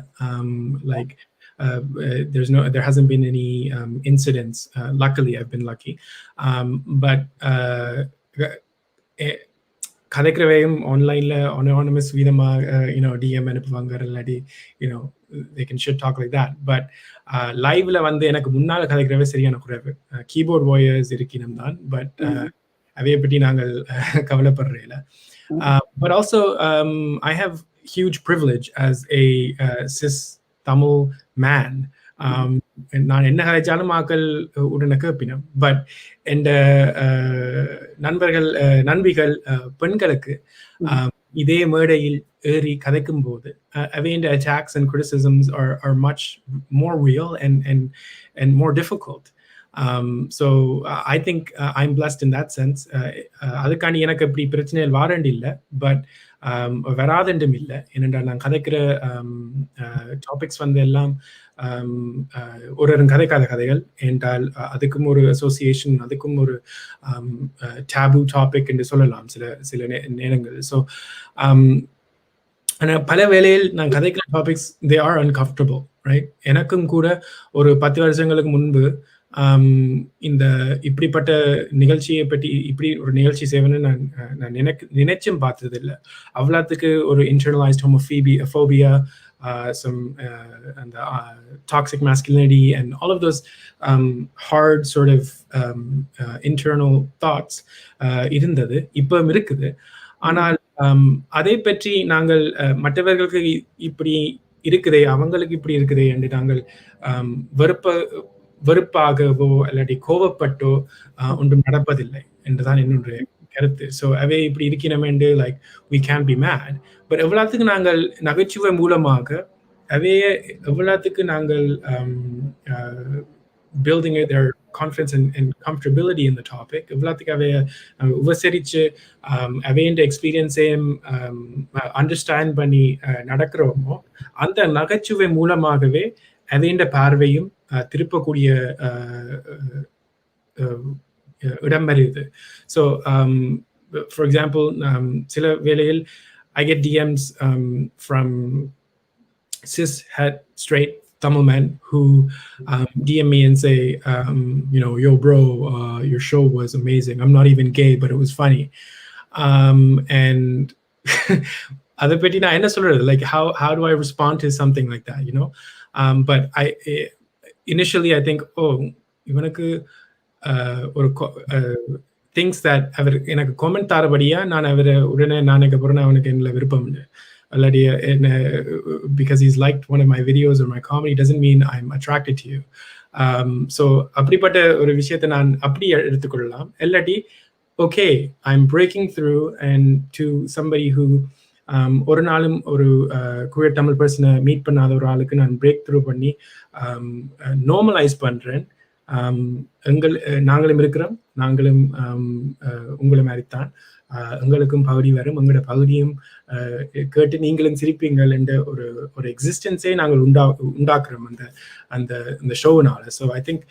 Like there hasn't been any incidents. Luckily I've been lucky. But கதைக்கிறவையும் ஆன்லைன்ல anonymous விதமாக டிஎம் அனுப்புவாங்க, இல்லாட்டி they can shit talk like that. But லைவ்ல வந்து எனக்கு முன்னால கதைக்கிறவே சரியான குறைவு. கீபோர்ட் வாரியர்ஸ் இருக்கணும் தான், பட் அதைய பற்றி நாங்கள் கவலைப்படுறேன். But also I have huge privilege as a cis Tamil man. நான் என்ன கதைச்சாலும் மக்கள் உடனே கேட்பினோம். பட் இந்த நண்பிகள் பெண்களுக்கு இதே மேடையில் ஏறி கதைக்கும் போது அவையின் attacks and criticisms are much more real and more difficult. So I think I'm blessed in that sense. அதுக்காண்டி எனக்கு அப்படி பிரச்சனைகள் வாரண்டி இல்லை. பட் வராதுன்றும் இல்லை. ஏனென்றால் நான் கதைக்கிற டாபிக்ஸ் வந்து எல்லாம் ஒரு கதைக்காத கதைகள் என்றால் அதுக்கும் ஒரு அசோசியேஷன், அதுக்கும் ஒரு டேபு டாபிக் என்று சொல்லலாம் சில நேரங்கள். ஸோ ஆனால் பல வேளையில் நான் கதைக்கிற topics they are uncomfortable, right? எனக்கும் கூட ஒரு 10 வருஷங்களுக்கு முன்பு இந்த இப்படிப்பட்ட நிகழ்ச்சியை பற்றி இப்படி ஒரு நிகழ்ச்சி செய்வேன்னு நான் நினைச்சும் பார்த்தது இல்லை. அவ்வளோத்துக்கு ஒரு internalised homophobia, some and the toxic masculinity and all of those hard sort of internal thoughts இருந்தது, இப்போ இருக்குது. ஆனால் அதை பற்றி நாங்கள் மற்றவர்களுக்கு இப்படி இருக்குதே, அவங்களுக்கு இப்படி இருக்குதே என்று நாங்கள் வெறுப்பாகவோ இல்லாட்டி கோவப்பட்டோ ஒன்றும் நடப்பதில்லை என்றுதான் என்னுடைய கருத்து. ஸோ அவை இப்படி இருக்கணுமென்று like we can't be mad, but எவ்வளோத்துக்கு நாங்கள் நகைச்சுவை மூலமாக அவையே எவ்வளோத்துக்கு நாங்கள் building their confidence and comfortability in the topic, எவ்வளோத்துக்கு அவைய உபசரித்து அவையின் எக்ஸ்பீரியன்ஸையும் அண்டர்ஸ்டாண்ட் பண்ணி நடக்கிறோமோ அந்த நகைச்சுவை மூலமாகவே அவையின் பார்வையும் திருப்பக்கூடிய இடம் வருது. ஸோ ஃபார் எக்ஸாம்பிள் சில வேளையில் I get DMs from cis het straight Tamil men who DM me and say, yo bro, your show was amazing. I'm not even gay, but it was funny. And அதை பற்றி நான் என்ன சொல்றது, like how do I respond to something like that, you know? But initially I think, இவனுக்கு ஒரு things that அவர் எனக்கு comment தரபடியா நான் அவரை உடனே நானுக்கு அப்புறம் அவனுக்கு என்ன விருப்பம் இல்லை. இல்லாட்டி என்ன because he's liked one of my videos or my comedy doesn't mean I'm attracted to you. So அப்படிப்பட்ட ஒரு விஷயத்தை நான் அப்படி எடுத்துக்கொள்ளலாம். இல்லாட்டி okay, I'm breaking through and to somebody who ஒரு நாளும் ஒரு queer தமிழ் பர்சனை மீட் பண்ணாத ஒரு ஆளுக்கு நான் பிரேக் த்ரூ பண்ணி நார்மலைஸ் பண்றேன். நாங்களும் இருக்கிறோம், நாங்களும் உங்களை மாதிரித்தான், எங்களுக்கும் பகுதி வரும், எங்களோட பகுதியும் கேட்டு நீங்களும் சிரிப்பீங்கள் என்ற ஒரு எக்ஸிஸ்டன்ஸே நாங்கள் உண்டாக்குறோம் அந்த ஷோனால. So I think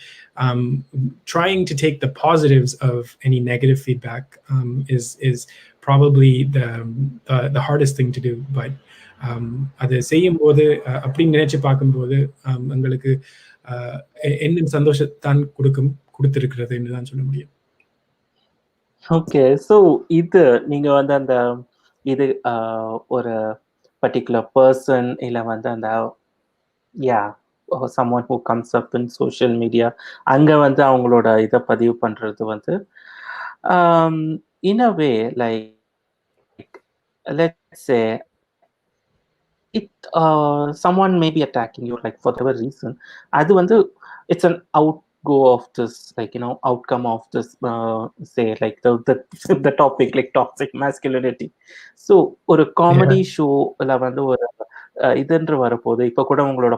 trying to take the positives of any negative feedback is probably the hardest thing to do. But அதை செய்யும் போது அப்படி நினைச்சு பார்க்கும்போது எங்களுக்கு என்ன சந்தோஷத்தான் கொடுத்திருக்கிறது என்று தான் சொல்ல முடியும். ஓகே, ஸோ இது நீங்க வந்து அந்த இது ஒரு பர்டிகுலர் பர்சன் இல்லை வந்து அந்த someone who comes up in social media அங்க வந்து அவங்களோட இதை பதிவு பண்றது வந்து in a way like let's say it someone may be attacking you like for whatever reason, அது வந்து it's an outgo of this, like outcome of this say like the topic like toxic masculinity. So ஒரு comedy ஷோல வந்து ஒரு இதுன்று வரப்போது. இப்போ கூட உங்களோட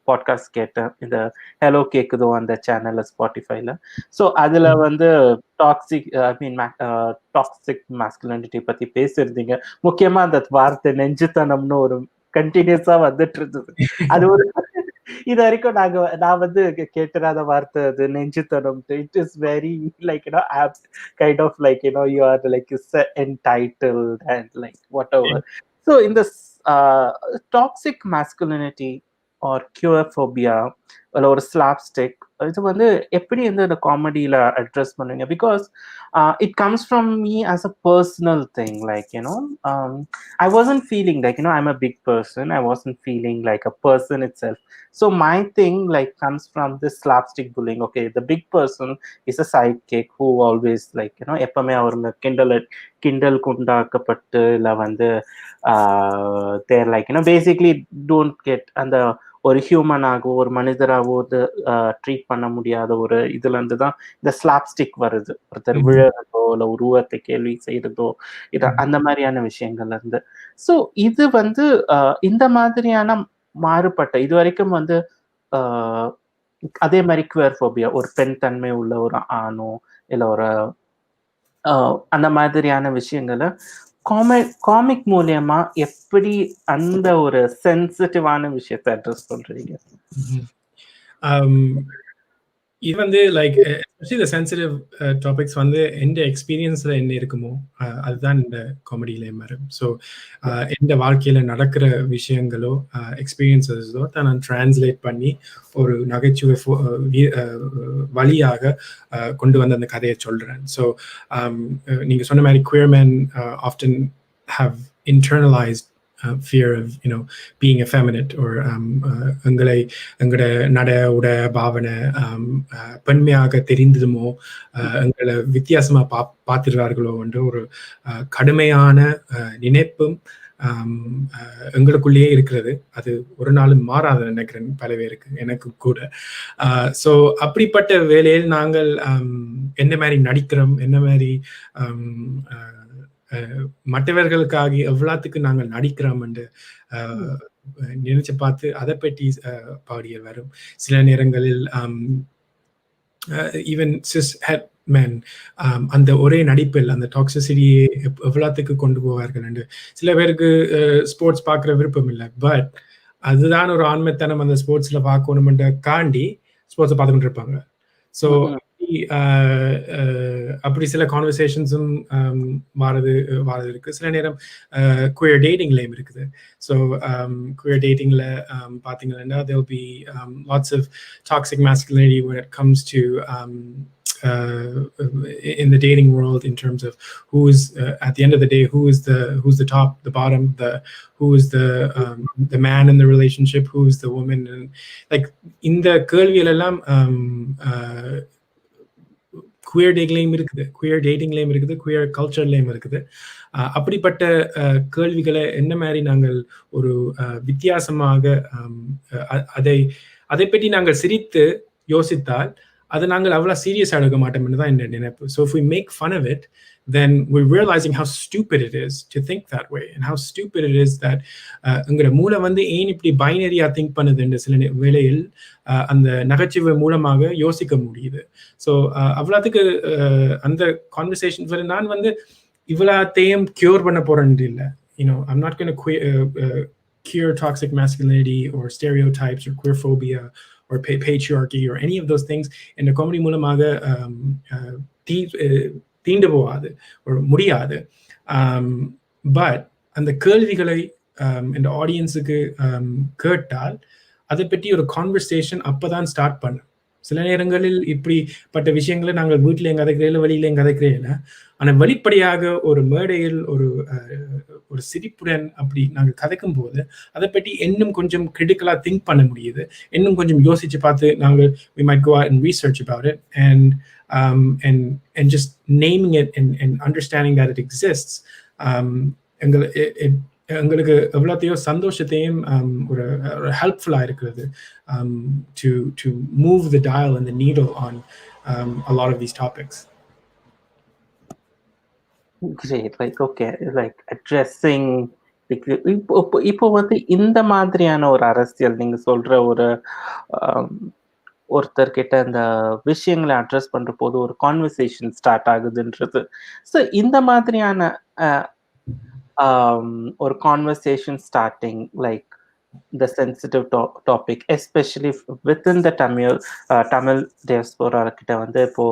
பாட்காஸ்ட் கேட்டேன், இந்த ஹலோ கேக்குதோ அந்த சேனல்ல ஸ்பாட்டிஃபைல. ஸோ அதுல வந்து டாக்ஸிக் மாஸ்குலினிட்டி பத்தி பேசியிருந்தீங்க. முக்கியமா அந்த வார்த்தை நெஞ்சுத்தனம்னு ஒரு கண்டினியூஸா வந்துட்டு இருந்தது. அது ஒரு இது வரைக்கும் நான் வந்து கேட்டுறாத வார்த்தை அது நெஞ்சுத்தனம். It is very like apt kind of like you are like entitled and like whatever. So in this toxic masculinity or queerphobia ஒரு slapstick, இது வந்து எப்படி வந்து இந்த காமெடியில அட்ரஸ் பண்ணுவீங்க? Because it comes from me as a personal thing, like I wasn't feeling like I'm a big person, I wasn't feeling like a person itself. So my thing like comes from this slapstick bullying. Okay, the big person is a sidekick who always like எப்பவுமே அவங்க கிண்டல் குண்டாக்கப்பட்டு இல்லை வந்து தேர் like basically don't get அந்த ஒரு ஹியூமனாகவோ ஒரு மனிதராகவோ treat பண்ண முடியாத ஒரு இதுல இருந்து தான் இந்த ஸ்லாப்ஸ்டிக் வருது. ஒருத்தர் விழுறதோ இல்லை உருவத்தை கேள்வி செய்யறதோ இது அந்த மாதிரியான விஷயங்கள்ல இருந்து. ஸோ இது வந்து இந்த மாதிரியான மாறுபட்ட இது வரைக்கும் வந்து அதே மாதிரி குயர்ஃபோபியா ஒரு பெண் தன்மை உள்ள ஒரு ஆணோ இல்லை ஒரு அந்த மாதிரியான விஷயங்களை காமிக் மூலியமா எப்படி அந்த ஒரு சென்சிட்டிவான விஷயத்தை அட்ரஸ் பண்றீங்க? இது வந்து லைக் எஸ்பெஷலி இந்த சென்சிட்டிவ் டாபிக்ஸ் வந்து எந்த எக்ஸ்பீரியன்ஸ்ல என்ன இருக்குமோ அதுதான் இந்த காமெடியில வரும். ஸோ எந்த வாழ்க்கையில நடக்கிற விஷயங்களோ எக்ஸ்பீரியன்ஸஸோ தான் நான் டிரான்ஸ்லேட் பண்ணி ஒரு நகைச்சுவை வழியாக கொண்டு வந்து அந்த கதையை சொல்றேன். ஸோ நீங்க சொன்ன மாதிரி queer men often have internalized fear of being effeminate or எங்களோட நட உட பாவனை பெண்மையாக தெரிந்ததுமோ எங்களை வித்தியாசமா பார்த்துடுறார்களோ என்ற ஒரு கடுமையான நினைப்பும் எங்களுக்குள்ளேயே இருக்கிறது. அது ஒரு நாளும் மாறாத நினைக்கிறேன் பல பேருக்கு, எனக்கு கூட. ஸோ அப்படிப்பட்ட வேலையில் நாங்கள் என்ன மாதிரி நடிக்கிறோம், என்ன மாதிரி மற்றவர்களுக்காக எவ்வளவுக்கு நாங்கள் நடிக்கிறோம் என்று நினைச்சு பார்த்து அதை பற்றி பாடிய வரும். சில நேரங்களில் ஈவன் சிஸ் ஹெட் மேன் அந்த ஒரே நடிப்பில் அந்த டாக்ஸிசிட்டியை எவ்வளவுக்கு கொண்டு போவார்கள் என்று. சில பேருக்கு ஸ்போர்ட்ஸ் பார்க்குற விருப்பம் இல்லை, பட் அதுதான் ஒரு ஆண்மைத்தனம் அந்த ஸ்போர்ட்ஸ்ல பார்க்கணும்ன்ற காண்டி ஸ்போர்ட்ஸை பார்த்துக்கிட்டு இருப்பாங்க. ஸோ அப்படி சில கான்வர்சேஷன்ஸும் வாரது இருக்கு. சில நேரம் queer datingலயும் இருக்குது. ஸோ queer datingல பார்த்தீங்கன்னா there will be lots of toxic masculinity when it comes to in the dating world, in terms of who is at the end of the day, who's the top, the bottom, who is the man in the relationship, who is the woman, and like in the கேள்விகள் எல்லாம் queer datingலயும் இருக்குது, queer cultureலயும் இருக்குது. அப்படிப்பட்ட கேள்விகளை என்ன மாதிரி நாங்கள் ஒரு வித்தியாசமாக அதை பற்றி நாங்கள் சிரித்து யோசித்தால் அதை நாங்கள் அவ்வளவு சீரியஸ் எடுக்க மாட்டோம்னு தான் என்ன நினைப்பு. So if we make fun of it, then we're realizing how stupid it is to think that way, and how stupid it is that எங்கட மூளை வந்து ஏன் இப்படி பைனரியா திங்க் பண்ணுதுன்னு சில வேளையில் அந்த நகைச்சுவை மூலமாக யோசிக்க முடியுது. ஸோ அவ்வளவுக்கு அந்த கான்வர்சேஷன் நான் வந்து இவ்வளோத்தையும் கியூர் பண்ண போறேன் இல்லை. I'm not going to cure toxic masculinity or stereotypes or queerphobia or patriarchy or any of those things in the comedy மூலமாக தீண்டு போகாது ஒரு முடியாது. பட் அந்த கேள்விகளை இந்த ஆடியன்ஸுக்கு கேட்டால் அதை பற்றி ஒரு கான்வர்சேஷன் அப்பதான் ஸ்டார்ட் பண்ணும். சில நேரங்களில் இப்படிப்பட்ட விஷயங்களை நாங்கள் வீட்டில் எங்க கதைக்கிறேன், வெளியில எங்க கதைக்கிறேன், ஆனால் வெளிப்படையாக ஒரு மேடையில் ஒரு சிரிப்புடன் அப்படி நாங்கள் கதைக்கும் போது அதை பற்றி இன்னும் கொஞ்சம் கிரிட்டிக்கலா திங்க் பண்ண முடியுது. இன்னும் கொஞ்சம் யோசிச்சு பார்த்து நாங்கள் we might go out and research about it and just naming it and understanding that it exists. எங்களுக்கு எவ்வளோத்தையோ சந்தோஷத்தையும் ஒரு ஹெல்ப்ஃபுல்லாக இருக்கிறது to move the dial and the needle on a lot of these topics. Great. Like addressing இப்போ வந்து இந்த மாதிரியான ஒரு அரசியல் நீங்க சொல்ற ஒரு ஒருத்தர்கிட்ட இந்த விஷயங்களை அட்ரஸ் பண்ற போது ஒரு கான்வர்சேஷன் ஸ்டார்ட் ஆகுதுன்றது. ஸோ இந்த மாதிரியான ஒரு conversation starting like the sensitive topic, especially within the Tamil diaspora கிட்ட வந்து இப்போ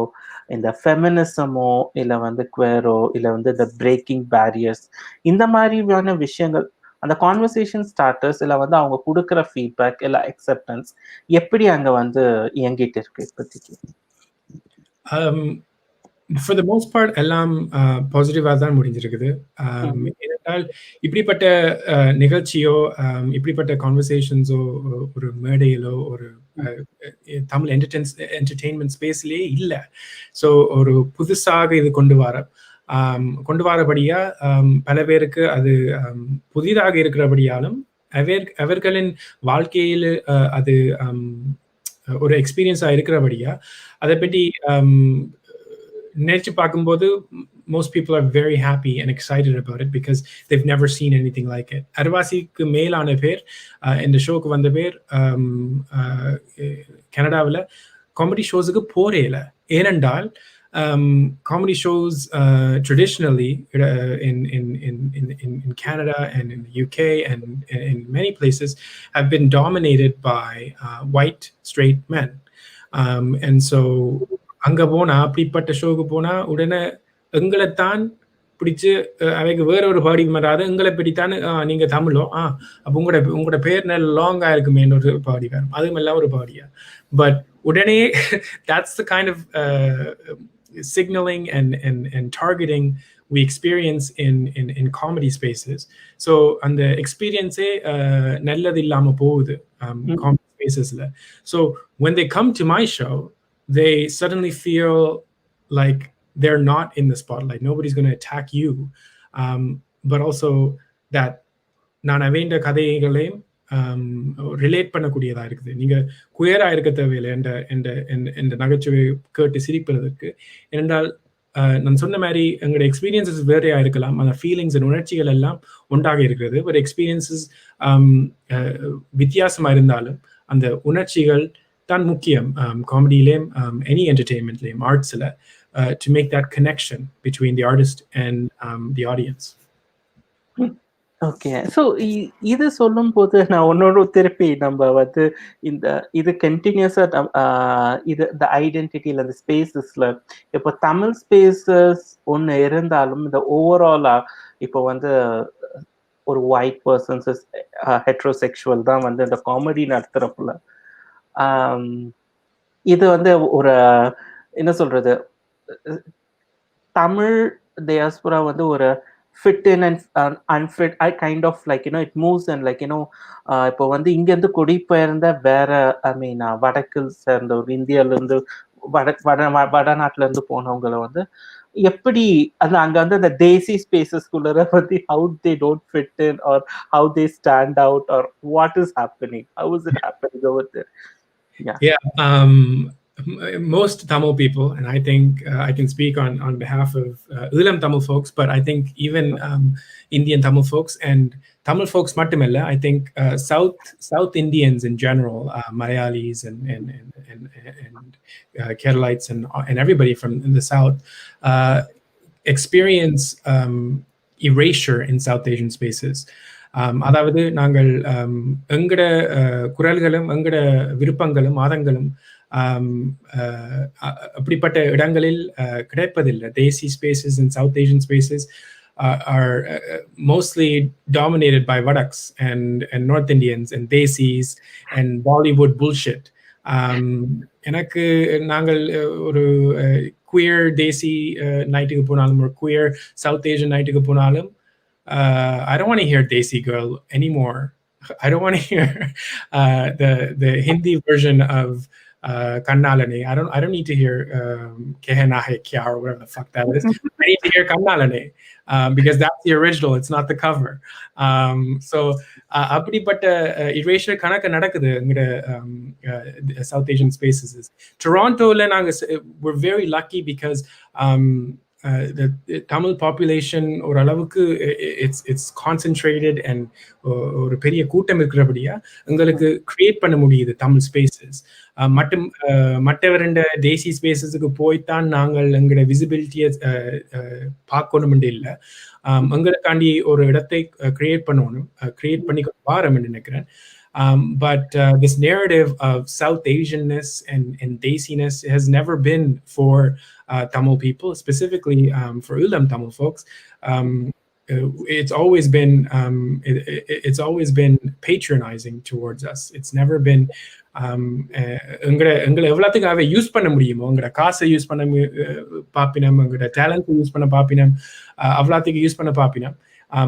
இந்த ஃபெமினிசமோ இல்லை வந்து குவேரோ இல்லை வந்து இந்த பிரேக்கிங் பேரியர்ஸ் இந்த மாதிரியான விஷயங்கள் அந்த கான்வர்சேஷன் ஸ்டார்டர்ஸ் இல்லை வந்து அவங்க கொடுக்குற ஃபீட்பேக் இல்லை அக்செப்டன்ஸ் எப்படி அங்கே வந்து இயங்கிட்டு இருக்கு இப்போதைக்கு? For the most part எல்லாம் பாசிட்டிவாக தான் முடிஞ்சிருக்குது. ஏனென்றால் இப்படிப்பட்ட நிகழ்ச்சியோ இப்படிப்பட்ட கான்வர்சேஷன்ஸோ ஒரு மேடையிலோ ஒரு தமிழ் என்டர்டெயின்மெண்ட் ஸ்பேஸ்லேயே இல்லை. ஸோ ஒரு புதுசாக இது கொண்டு வரபடியா பல பேருக்கு அது புதிதாக இருக்கிறபடியாலும் அவர்களின் வாழ்க்கையில் அது ஒரு எக்ஸ்பீரியன்ஸாக இருக்கிறபடியா அதை பற்றி நினைச்சு பார்க்கும்போது most people are very happy and excited about it because they've never seen anything like it. அறுவாசிக்கு மேலான பேர் இந்த ஷோக்கு வந்த பேர் கனடாவில் காமெடி ஷோஸுக்கு போறே இல்லை. ஏனென்றால் comedy shows traditionally in Canada and in the UK and in many places have been dominated by white straight men. And so அங்க போனா அப்படிப்பட்ட ஷோக்கு போனா உடனே எங்களைத்தான் பிடிச்சு அவைக்கு வேற ஒரு பாடி மாறாது எங்களை பிடித்தானு நீங்க தமிழோ அப்போ உங்களோட பேர் நல்ல லாங்கா இருக்குமே ஒரு பாடி வரும் அதுவும் எல்லாம் ஒரு பாடியா பட் உடனே that's the kind of signaling and targeting we experience in comedy spaces. So அந்த எக்ஸ்பீரியன்ஸே நல்லது இல்லாம போகுது comedy spacesல. So when they come to my show, they suddenly feel like they're not in the spotlight. Nobody's going to attack you. But also that நான் வேண்ட கதைகளையும் relate பண்ணக்கூடியதா இருக்குது. நீங்க குயரா இருக்க தேவையில்லை என்ற நகைச்சுவை கேட்டு சிரிப்பதற்கு. ஏனென்றால் நான் சொன்ன மாதிரி எங்களோட எக்ஸ்பீரியன்சஸ் வேறையா இருக்கலாம், அந்த ஃபீலிங்ஸ் அண்ட் உணர்ச்சிகள் எல்லாம் ஒன்றாக இருக்கிறது. பட் எக்ஸ்பீரியன்சஸ் வித்தியாசமா இருந்தாலும் அந்த உணர்ச்சிகள் தான் முக்கியம் காமெடியிலேயும் any என்டர்டெயின்மெண்ட்லேயும் ஆர்ட்ஸில் to make that connection between the artist and the audience. Okay. So இது சொல்லும் போது நான் ஒன்னோட திருப்பி நம்ம வந்து இது கண்டினியூஸா இது இந்த ஐடென்டிட்டியில் அந்த ஸ்பேசஸ்ல இப்போ தமிழ் ஸ்பேசஸ் ஒன்று இருந்தாலும் இந்த ஓவராலா இப்போ வந்து ஒரு ஒயிட் பர்சன்ஸ் ஹெட்ரோசெக்சுவல் தான் வந்து இந்த காமெடி நடத்துறப்பல இது வந்து ஒரு என்ன சொல்றது தமிழ் diaspora வந்து ஒரு fit in and unfit I kind of like it moves and like இப்போ வந்து இங்க இருந்து குடிபெயர்ந்த வேற ஐ மீன் வடக்கில் சேர்ந்த ஒரு இந்தியால இருந்து வடநாட்டுல இருந்து போனவங்களை வந்து எப்படி அங்க வந்து அந்த தேசி ஸ்பேசஸ்குள்ள வந்து how they don't fit in or how they stand out or what is happening, how is it happening over there? Most Tamil people, and I think I can speak on behalf of Ulam Tamil folks, but I think even Indian Tamil folks and Tamil folks mattumella, I think South Indians in general, Malayalis and Keralites and everybody from in the South experience erasure in South Asian spaces. அதாவது நாங்கள் எங்கட குரல்களும் எங்கட விருப்பங்களும் ஆதங்களும் அப்படிப்பட்ட இடங்களில் கிடைப்பதில்லை. Desi spaces and South Asian spaces are mostly dominated by Vadaks and North Indians and Desis and Bollywood bullshit. எனக்கு நாங்கள் ஒரு queer Desi நைட்டுக்கு போனாலும் ஒரு queer South Asian நைட்டுக்கு போனாலும் I don't want to hear Desi girl anymore. I don't want to hear the Hindi version of Kannalane. I don't need to hear Kehna Hai Kya or whatever the fuck that is. I need to hear Kannalane because that's the original. It's not the cover. So அப்படிப்பட்ட erasure கணக்கு நடக்குது எங்கட South Asian spaces. Torontoல நாங்க we're very lucky because the Tamil population ஓரளவுக்கு it's concentrated and ஒரு பெரிய கூட்டம் இருக்கிறபடியா எங்களுக்கு கிரியேட் பண்ண முடியுது தமிழ் ஸ்பேசஸ். மற்றவருண்ட தேசி ஸ்பேசஸுக்கு போய்த்தான் நாங்கள் எங்களோட விசிபிலிட்டியை பார்க்கணும்னு இல்லை, எங்களுக்காண்டி ஒரு இடத்தை கிரியேட் பண்ணி வாரம்னு நினைக்கிறேன். But this narrative of South Asianness and Desiness has never been for Tamil people, specifically for Ulam Tamil folks. It's always been patronizing towards us. It's never been எங்களை எவ்வளோத்துக்காக யூஸ் பண்ண முடியுமோ, எங்களோட காசை யூஸ் பண்ண பாப்பினம், எங்களோட டேலண்ட்டை use பண்ண பாப்பினம், அவ்வளோத்துக்கு use பண்ண பாப்பினம்,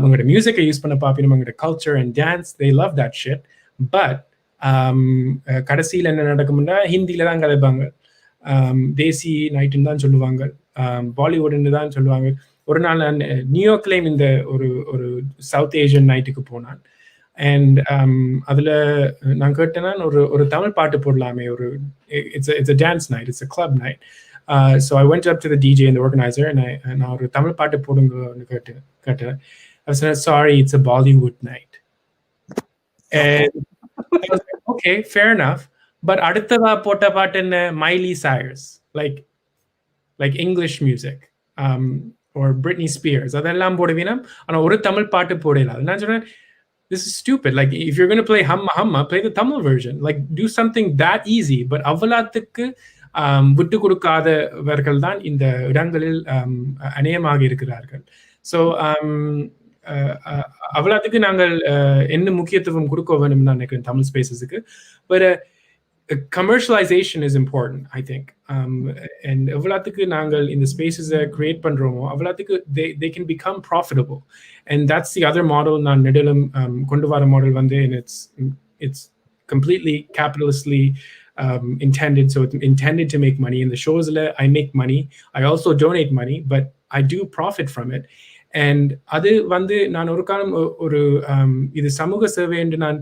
எங்களோட மியூசிக்கை யூஸ் பண்ண பாப்பினம், எங்களோட culture and dance, they love that shit. But கடைசியில் என்ன நடக்கும்னா ஹிந்தியில தான் கதைப்பாங்க, தேசி நைட்டுன்னு தான் சொல்லுவாங்க, பாலிவுட்னு தான் சொல்லுவாங்க. ஒரு நாள் நான் நியூயார்க்லேயும் இந்த ஒரு சவுத் ஏஷியன் நைட்டுக்கு போனான். அண்ட் அதில் நான் கேட்டேன்னா ஒரு தமிழ் பாட்டு போடலாமே, ஒரு it's a dance night, it's a club night. So I went up to the DJ and the organizer and நான் ஒரு தமிழ் பாட்டு போடுங்கன்னு கேட்டேன். I said, sorry, it's a Bollywood night. And I was like, okay, fair enough. But அடுத்ததா போட்ட பாட்டு என்ன, Miley Cyrus. like English music or Britney Spears அதெல்லாம் போடுவீனா ஆனா ஒரு தமிழ் பாட்டு போடல நான் சொன்னேன் this is stupid. Like if you're going to play Hamma Hamma, play the Tamil version. Like do something that easy. But avalathukku விட்டு கொடுக்காதவர்கள் தான் இந்த இடங்களில் அநேகமாக இருக்கிறார்கள். ஸோ அவ்வளோத்துக்கு நாங்கள் என்ன முக்கியத்துவம் கொடுக்க வேணும்னு நான் நினைக்கிறேன் தமிழ் ஸ்பேசஸுக்கு. But commercialization is important, I think. And avalathukku nangal in the spaces create pandromo avalathukku they can become profitable, and that's the other model nan nedilum kondu vara model vande, and it's completely capitalistly intended. So it's intended to make money. In the shows I make money, I also donate money, but I do profit from it. And adu vande nan oru kalam oru idu samuga survey endu nan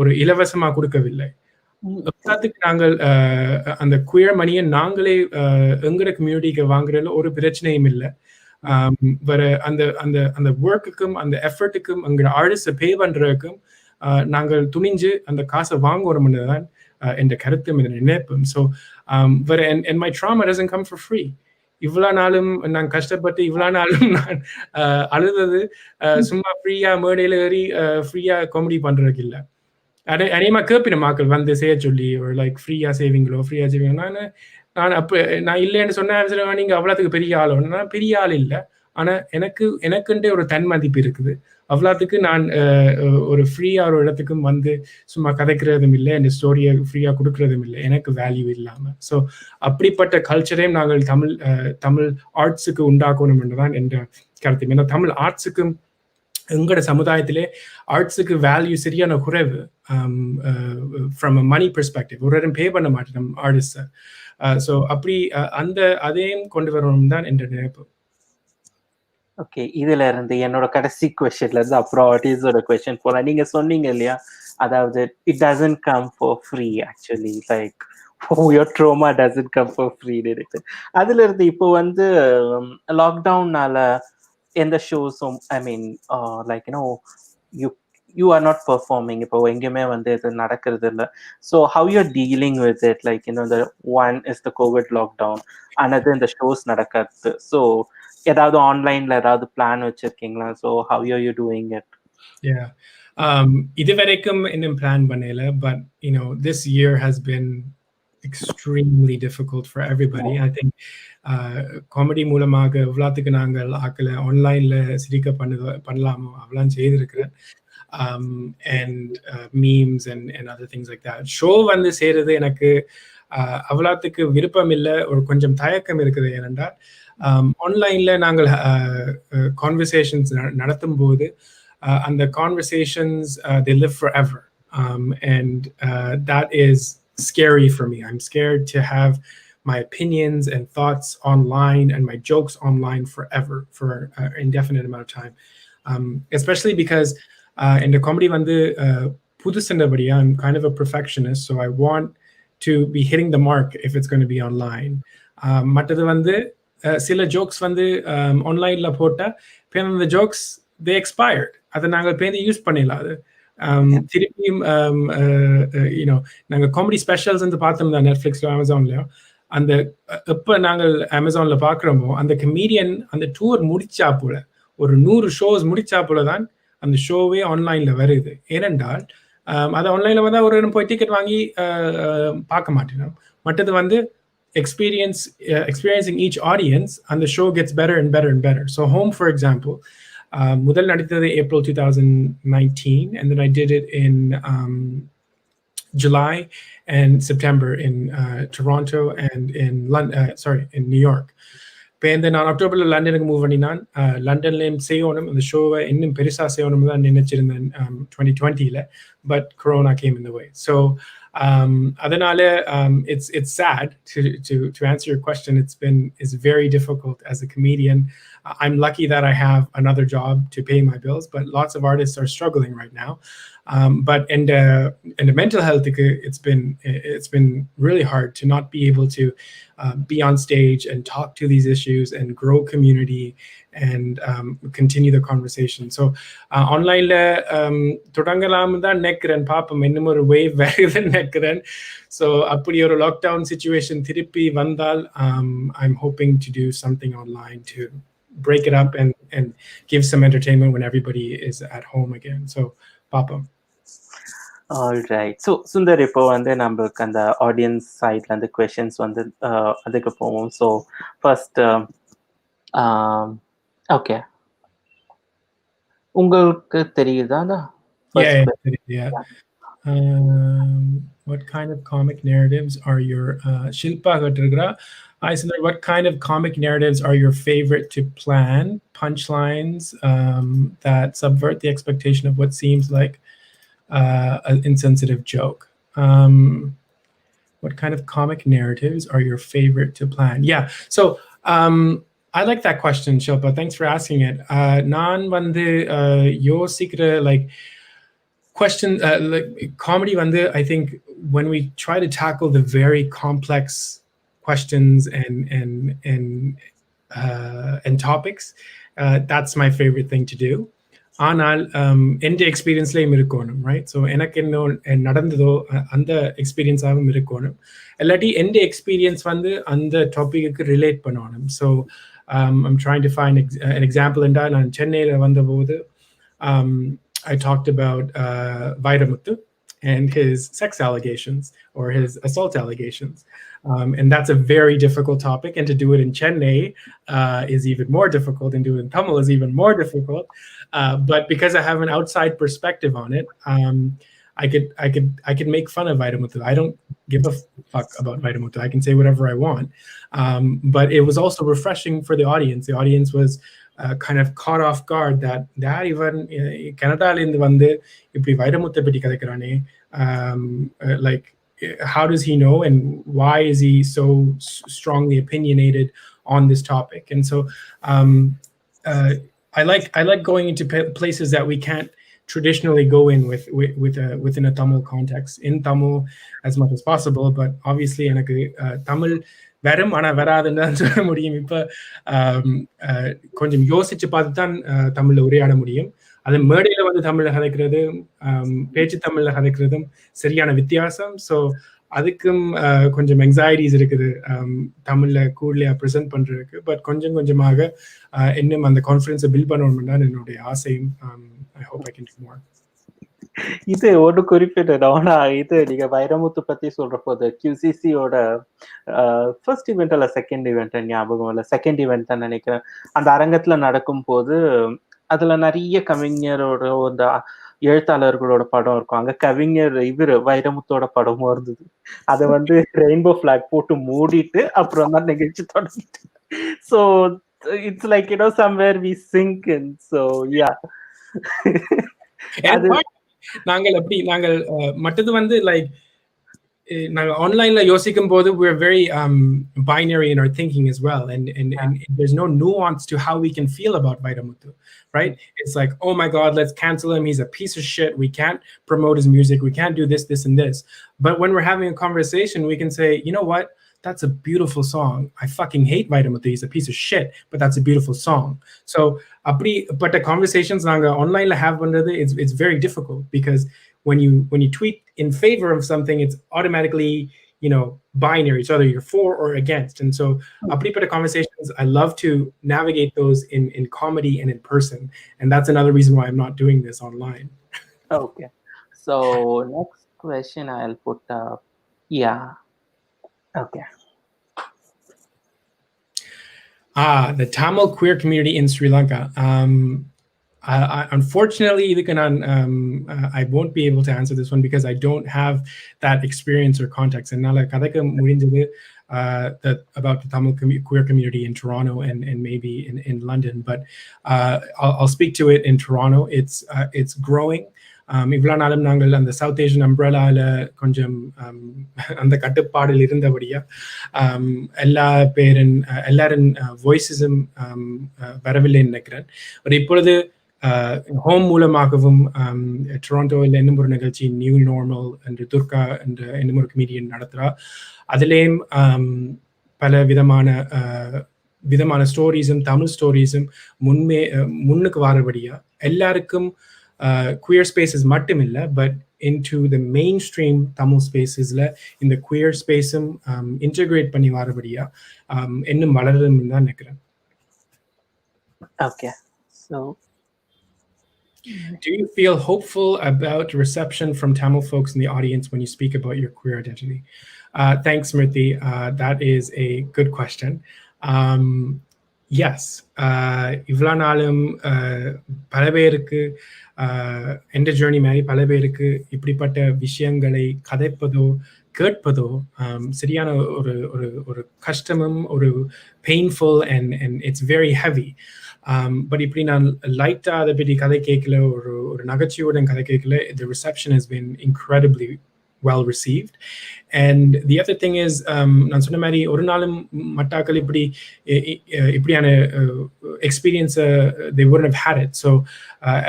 oru ilavasama kudukavillai. எல்லாத்துக்கு நாங்கள் அந்த queer மணியை நாங்களே எங்கட கம்யூனிட்டிக்கு வாங்குறதுல ஒரு பிரச்சனையும் இல்லை. வர அந்த அந்த அந்த ஒர்க்குக்கும் அந்த எஃபர்ட்டுக்கும் எங்களோட ஆர்டிஸ்டை பே பண்றதுக்கும் நாங்கள் துணிஞ்சு அந்த காசை வாங்குவோம்னு தான் என்ற கருத்தும் என்ற நினைப்பும். ஸோ வர and my trauma doesn't come for free. இவ்வளோ நாளும் நான் கஷ்டப்பட்டு இவ்வளோ நாளும் நான் அழுதது சும்மா ஃப்ரீயா மேடையில ஏறி ஃப்ரீயா காமெடி பண்றதுக்கு இல்லை. அநேகமா கேட்பின மக்கள் வந்து செய்ய சொல்லி ஒரு லைக் ஃப்ரீயா சேவிங்களோ ஃப்ரீயா சேவிங்களோ. நான் அப்போ நான் இல்லைன்னு சொன்னேன், நீங்க அவ்வளோத்துக்கு பெரிய ஆளோ. நான் பெரிய ஆள் இல்லை, ஆனால் எனக்குன்ட்டு ஒரு தன் மதிப்பு இருக்குது. அவ்வளோத்துக்கு நான் ஒரு ஃப்ரீயா ஒரு இடத்துக்கும் வந்து சும்மா கதைக்கிறதும் இல்லை, என் ஸ்டோரியை ஃப்ரீயா கொடுக்கறதும் இல்லை, எனக்கு வேல்யூ இல்லாமல். ஸோ அப்படிப்பட்ட கல்ச்சரையும் நாங்கள் தமிழ் ஆர்ட்ஸுக்கு உண்டாக்கணும் என்றுதான் என்ற கருத்து. ஏன்னா தமிழ் ஆர்ட்ஸுக்கும் எங்களோட சமுதாயத்திலே ஆர்ட்ஸுக்கு வேல்யூ சரியான குறைவு. ஃப்ரம் அ மணி பெர்ஸ்பெக்டிவ் ஒரு இடம் பே பண்ண மாட்டேன் நம்ம ஆர்டிஸ்டை. ஸோ அப்படி அந்த அதையும் கொண்டு வரணும் தான் என்ற நினைப்பு. ஓகே, இதுல இருந்து என்னோட கடைசி கொஸ்டின்ல இருந்து அப்புறம் ஆடியன்ஸோட கொஸ்டின் போறேன். நீங்க சொன்னீங்க இல்லையா, அதாவது it doesn't come for free. Actually like your trauma doesn't come for free. அதுல இருந்து இப்போ வந்து லாக்டவுன்னால எந்த ஷோஸும் I mean like you are not performing. இப்போ எங்கேயுமே வந்து இது நடக்கிறது இல்லை. So how you're dealing with it, like the one is the COVID lockdown, another இந்த ஷோஸ் நடக்கிறது. ஸோ ஏதாவது ஆன்லைன்ல ஏதாவது பிளான் வச்சிருக்கீங்களா? So how are you doing it? Yeah, இது வரைக்கும் இன்னும் பிளான் பண்ணல, but this year has been extremely difficult for everybody. I think comedy மூலமாக எவ்வளோத்துக்கு நாங்கள் ஆக்கல ஆன்லைன்ல சிரிக்க பண்ணலாமோ அவெல்லாம் செய்திருக்கிறேன். And memes and other things like that. Show வந்து செய்யறது எனக்கு அவ்வளோத்துக்கு விருப்பம் இல்லை, ஒரு கொஞ்சம் தயக்கம் இருக்குது. ஏனென்றால் ஆன்லைன்ல நாங்கள் கான்வர்சேஷன்ஸ் நடத்தும் போது அந்த conversations they live forever, and that is scary for me. I'm scared to have my opinions and thoughts online and my jokes online forever for an indefinite amount of time, especially because in the comedy வந்து புதுசுன்றபடியா I'm kind of a perfectionist, so I want to be hitting the mark if it's going to be online. மற்றது வந்து சில jokes வந்து ஆன்லைன்ல போட்டா அந்த jokes they expired, அதை நாங்கள் பேருந்து யூஸ் பண்ணிடலாம். அது திருப்பியும் நாங்கள் காமெடி ஸ்பெஷல்ஸ் வந்து பார்த்தோம்னா நெட்ஃப்ளிக்ஸ்ல அமேசான்லயோ, அந்த எப்போ நாங்கள் அமேசான்ல பார்க்குறோமோ அந்த கமீடியன் அந்த டூர் முடிச்சா போல ஒரு 100 ஷோஸ் முடிச்சா போல தான் அந்த ஷோவே ஆன்லைன்ல வருது. ஏனென்றால் அதை ஆன்லைன்ல வந்து ஒரு போய் டிக்கெட் வாங்கி பார்க்க மாட்டேன். மற்றது வந்து experiencing each audience, and the show gets better and better and better. So Home, for example, முதல் நடித்தது April 2019, and then I did it in July and September in Toronto and in in New York. இப்போ நான் அக்டோபர்ல லண்டனுக்கு move பண்ணினான். லண்டன்லேயும் செய்யணும் அந்த ஷோவை இன்னும் பெருசாக செய்யணும் தான் நினைச்சிருந்தேன் 2020ல, but corona came in the way. So அதனால it's sad to answer your question. It's very difficult as a comedian. I'm lucky that I have another job to pay my bills, but lots of artists are struggling right now. But in the mental health, it's been really hard to not be able to be on stage and talk to these issues and grow community and continue the conversation. So online தொடங்கலாம் தான் நினைக்கிறேன், பாப்போம் இன்னும் ஒரு wave வருதுன்னு நினைக்கிறேன். So அப்படி ஒரு lockdown situation திருப்பி வந்தால் I'm hoping to do something online to break it up and give some entertainment when everybody is at home again. So பாப்போம். ஆல்ரைட். ஸோ சுந்தர், இப்போ வந்து நம்மளுக்கு அந்த ஆடியன்ஸ் சைட்ல அந்த கொஷின்ஸ் வந்து அதுக்கு போவோம். ஸோ ஃபர்ஸ்ட் ஓகே, உங்களுக்கு தெரியுதா? Yeah. What kind of comic narratives are your Shilpa Gatragra? I said, what kind of comic narratives are your favorite to plan? Punchlines that subvert the expectation of what seems like an insensitive joke. What kind of comic narratives are your favorite to plan? Yeah, so I like that question, Shilpa. Thanks for asking it. Naan vande yosikra like question like comedy vande, I think when we try to tackle the very complex questions and topics, that's my favorite thing to do. ஆனால் எந்த எக்ஸ்பீரியன்ஸ்லேயும் இருக்கணும், right? So எனக்கு என்ன நடந்ததோ அந்த எக்ஸ்பீரியன்ஸாகவும் இருக்கணும், இல்லாட்டி எந்த எக்ஸ்பீரியன்ஸ் வந்து அந்த டாப்பிக்கு ரிலேட் பண்ணணும். So I'm trying to find an example. என்றால் நான் சென்னையில் வந்தபோது I talked about Vaidamuthu and his sex allegations or his assault allegations. And that's a very difficult topic, and to do it in Chennai is even more difficult, and do it in Tamil is even more difficult. But because I have an outside perspective on it, I could make fun of Vaidamuthu. I don't give a fuck about Vaidamuthu. I can say whatever I want. But it was also refreshing for the audience. The audience was kind of caught off guard that even Canada in vande ipdi Vaidamuthu patti kadaikrane, like how does he know and why is he so strongly opinionated on this topic? And so I like going into places that we can't traditionally go in within a Tamil context, in Tamil as much as possible. But obviously எனக்கு தமிழ் வரும், ஆனால் வராதுன்னு தான் சொல்ல முடியும். இப்போ கொஞ்சம் யோசிச்சு பார்த்து தான் தமிழில் உரையாட முடியும். அது மேடையில் வந்து தமிழில் கதைக்கிறது பேச்சு தமிழில் கதைக்கிறதும் சரியான வித்தியாசம். ஸோ அதுக்கும் கொஞ்சம் எங்ஸைட்டிஸ் இருக்குது தமிழில் கூடலையாக ப்ரெசென்ட் பண்ணுறதுக்கு. பட் கொஞ்சம் கொஞ்சமாக இன்னும் அந்த கான்ஃபிடன்ஸை பில்ட் பண்ணணும்னு தான் என்னுடைய ஆசையும். I hope I can do more. இது ஒரு குறிப்பிட்ட இது நீங்க வைரமுத்து பத்தி சொல்ற போது QCCயோட ஃபர்ஸ்ட் ஈவெண்ட் அல்ல செகண்ட் ஈவெண்ட் ஞாபகம் இல்ல, செகண்ட் ஈவெண்ட் தான் நினைக்கிறேன். அந்த அரங்கத்துல நடக்கும் போது அதுல நிறைய கவிஞரோட அந்த எழுத்தாளர்களோட படம் இருக்கும். அங்க கவிஞர் இவரு வைரமுத்தோட படமும் இருந்தது. அதை வந்து ரெயின்போ பிளாக் போட்டு மூடிட்டு அப்புறம் தான் நிகழ்ச்சி தொடங்கிட்டு. So it's like somewhere we sink in. So yeah. நாங்கள் அப்படி நாங்கள் மற்றது வந்து லைக் நாங்கள் ஆன்லைன்ல யோசிக்கும் போது we're very binary in our thinking as well, and there's no nuance to how we can feel about Vaidamuthu, right? It's like, oh my god, let's cancel him, he's a piece of shit, we can't promote his music, we can't do this and this. But when we're having a conversation, we can say, you know what, that's a beautiful song. I fucking hate Vaidamuthu, he's a piece of shit, but that's a beautiful song. So but the conversations nanga online la have pandrathu, it's very difficult, because when you tweet in favor of something, it's automatically binary. It's either you're for or against. And so appripata conversations, I love to navigate those in comedy and in person, and that's another reason why I'm not doing this online. Okay, so next question I'll put okay. The Tamil queer community in Sri Lanka. Unfortunately, I won't be able to answer this one because I don't have that experience or context. And now, about the Tamil queer community in Toronto and maybe in London, but I'll speak to it in Toronto. It's growing. இவ்வளோ நாளும் நாங்கள் அந்த south Asian அம்ப்ரலாவில் கொஞ்சம் அந்த கட்டுப்பாடில் இருந்தபடியா எல்லா எல்லாரின் வாய்ஸஸும் வரவில்லைன்னு நினைக்கிறேன். ஒரு இப்பொழுது ஹோம் மூலமாகவும் டொரண்டோவில் இன்னும் ஒரு நிகழ்ச்சி நியூ நார்மல் என்று துர்கா என்ற இன்னும் ஒரு கமெடியன் நடத்துகிறா. அதுலேயும் பல விதமான ஸ்டோரிஸும் தமிழ் ஸ்டோரிஸும் முன்னுக்கு வாரபடியா எல்லாருக்கும் queer spaces மட்டும் இல்லை, but into the mainstream Tamil spaces-ல இந்த queer space-உம் integrate பண்ணி வாரபடியா இன்னும் வளருதுன்னு தான் நினைக்கிறேன். Okay, so do you feel hopeful about reception from Tamil folks in the audience when you speak about your queer identity? Thanks, Smriti. That is a good question. Yes. இவ்வளோ நாளும் பல பேருக்கு எந்த journey மாதிரி பல பேருக்கு இப்படிப்பட்ட விஷயங்களை கதைப்பதோ கேட்பதோ சரியான ஒரு ஒரு ஒரு கஷ்டமும் ஒரு painful and it's very heavy. But இப்படி நான் லைட்டாக அதை பற்றி கதை கேட்கல, ஒரு நகைச்சுவையுடன் கதை கேட்கல. The reception has been incredibly well received. And the other thing is, நான் சொன்ன மாதிரி ஒரு நாளும் மட்டாக்கள் இப்படியான experience they wouldn't have had it. So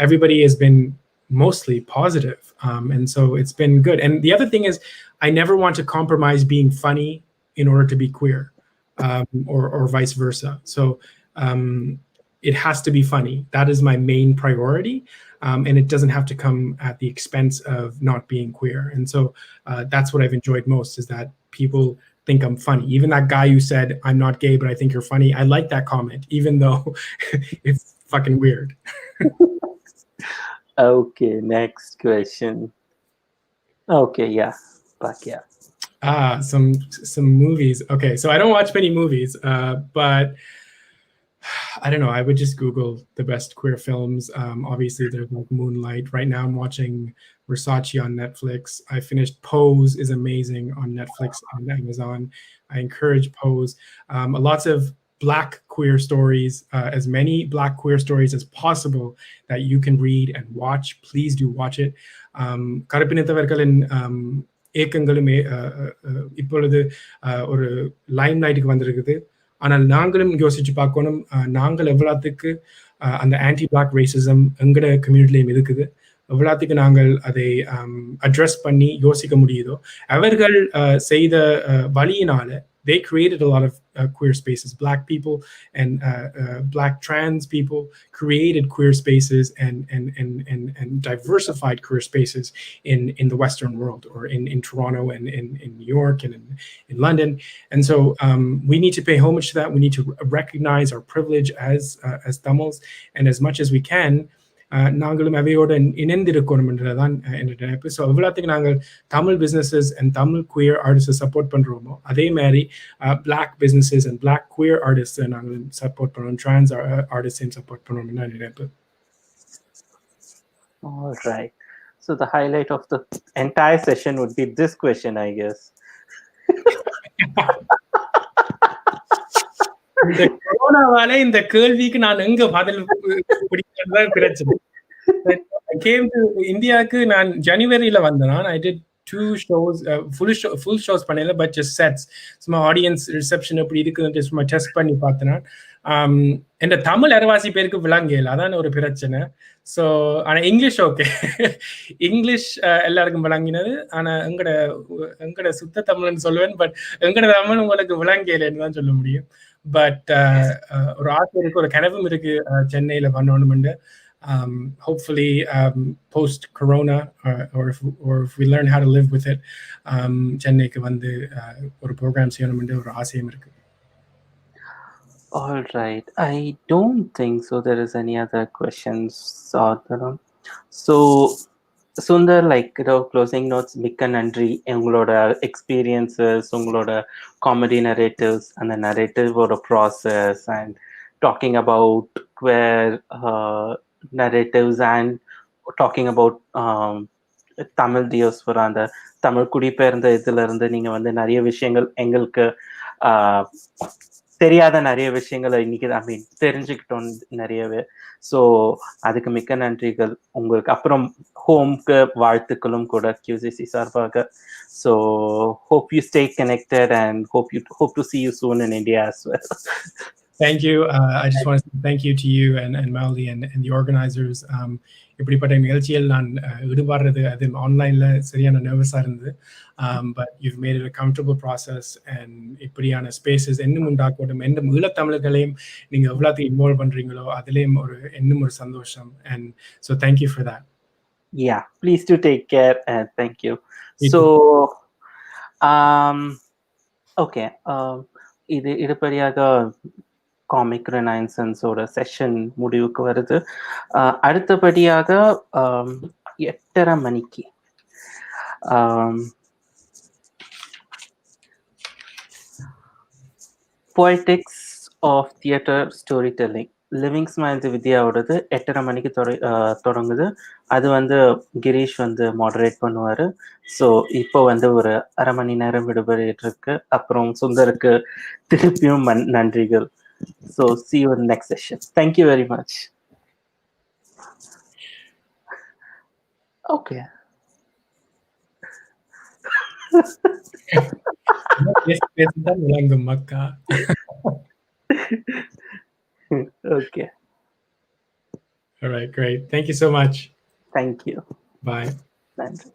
everybody has been mostly positive, and so it's been good. And the other thing is, I never want to compromise being funny in order to be queer, or vice versa. So it has to be funny. That is my main priority. And it doesn't have to come at the expense of not being queer. And so that's what I've enjoyed most, is that people think I'm funny. Even that guy who said, I'm not gay, but I think you're funny. I like that comment, even though it's fucking weird. Okay, next question. Okay, yeah. But yeah. Some movies. Okay, so I don't watch many movies, but I don't know. I would just Google the best queer films. Obviously, there's like Moonlight. Right now, I'm watching Versace on Netflix. I finished Pose is amazing on Netflix and Amazon. I encourage Pose. Lots of Black queer stories, as many Black queer stories as possible that you can read and watch. Please do watch it. கருப்பினத்தவர்களின் ஏக்கங்களும் இப்பொழுது ஒரு Lime லைட்டுக்கு வந்திருக்குது. ஆனால் நாங்களும் யோசிச்சு பார்க்கணும், நாங்கள் எவ்வளோத்துக்கு அந்த ஆன்டி பிளாக் ரேசிசம் எங்கட கம்யூனிட்டிலையும் இருக்குது, எவ்வளோத்துக்கு நாங்கள் அதை அட்ரஸ் பண்ணி யோசிக்க முடியுதோ. அவர்கள் செய்த வழியினால they created a lot of queer spaces. Black people and Black trans people created queer spaces and diversified queer spaces in the Western world, or in Toronto and in New York and in London. And so we need to pay homage to that. We need to recognize our privilege as Tamils, and as much as we can, நாங்களும் அவையோட இணைந்திருக்கணும்ன்றதான் என்னோட நினைப்பு. So எவ்வளோத்துக்கு நாங்கள் Tamil businesses and Tamil queer ஆர்டிஸ்டை support பண்ணுறோமோ, அதே மாதிரி black businesses and black queer ஆர்டிஸ்டை நாங்கள் சப்போர்ட் பண்ணுறோம், ட்ரான்ஸ் ஆர்டிஸ்டையும் சப்போர்ட் பண்ணுறோம்னு நான் நினைப்பு. All right. So the highlight of the entire session would be this question, I guess. இந்த கொரோனாவால இந்த கேள்விக்கு நான் எங்க பதில் பிடிக்கிறதுதான் பிரச்சனை. இந்தியாவுக்கு நான் ஜனவரியில வந்தேன். I did 2 shows, full shows பண்ணல, but just sets. சும்மா ஆடியன்ஸ் ரிசெப்ஷன் எப்படி இருக்குன்னு சும்மா டெஸ்ட் பண்ணி பார்த்தேன். இந்த தமிழ் அரைவாசி பேருக்கு விளங்கல, அதான் ஒரு பிரச்சனை. ஸோ ஆனா இங்கிலீஷ் ஓகே, இங்கிலீஷ் எல்லாருக்கும் விளங்கினது. ஆனா எங்கட சுத்த தமிழ்னு சொல்லுவேன், பட் எங்கட தமிழ் உங்களுக்கு விளங்கலன்னு தான் சொல்ல முடியும். பட் ஒரு ஆசை இருக்கு, ஒரு கனவும் இருக்கு சென்னையில பண்ணணும்னு. Hopefully post corona, or if we learn how to live with it, சென்னைக்கு வந்து ஒரு ப்ரோக்ராம் செய்யணும்னு ஒரு ஆசையும் இருக்கு. All right. I don't think so there is any other questions. So Sundar, like, closing notes, மிக்க நன்றி. உங்களோட எக்ஸ்பீரியன்சஸ், உங்களோட காமெடி நரேட்டிவ்ஸ், அந்த நரேட்டிவோட process, and talking about queer narratives, and talking about Tamil diaspora, அந்த தமிழ் குடிபெயர்ந்த இதுல இருந்து நீங்க வந்து நிறைய விஷயங்கள் எங்களுக்கு தெரியாத நிறைய விஷயங்களை இன்னைக்கு ஐ மீன் தெரிஞ்சுக்கிட்டோம் நிறையவே. ஸோ அதுக்கு மிக்க நன்றிகள் உங்களுக்கு. அப்புறம் ஹோம்க்கு வாழ்த்துக்களும் கூட QCC சார்பாக. So hope you stay connected and hope to see you soon in India as well. Thank you. I just want to say thank you to you and Moulee and the organizers. இப்படிப்பட்ட நிகழ்ச்சியில் நான் ஈடுபடுறது அது ஆன்லைன்ல சரியான நர்வஸா இருந்தது. But you've made it a comfortable process and இப்படியான spaces இன்னும் உண்டாக்கட்டும். இன்னும் ஈழத்தமிழர்களையும் நீங்க எவ்வளவு இன்வால்வ் பண்றீங்களோ அதுலயும் இன்னும் ஒரு சந்தோஷம். And so thank you for that. Yeah, please do take care and thank you. So okay, இதுபடியாக காமிக் ரெனைசன்ஸோட செஷன் முடிவுக்கு வருது. அடுத்தபடியாக 8:30 மணிக்கு poetics of theatre storytelling Living Smile வித்யாவோடது 8:30 மணிக்கு தொடங்குது. அது கிரீஷ் மாடரேட் பண்ணுவாரு. ஸோ இப்போ ஒரு அரை மணி நேரம் விடுபட்டு இருக்கு. அப்புறம் சுந்தருக்கு திருப்பியும் நன்றிகள். So see you in the next session. Thank you very much. Okay. Okay. All right, great. Thank you so much. Thank you. Bye. Thank you.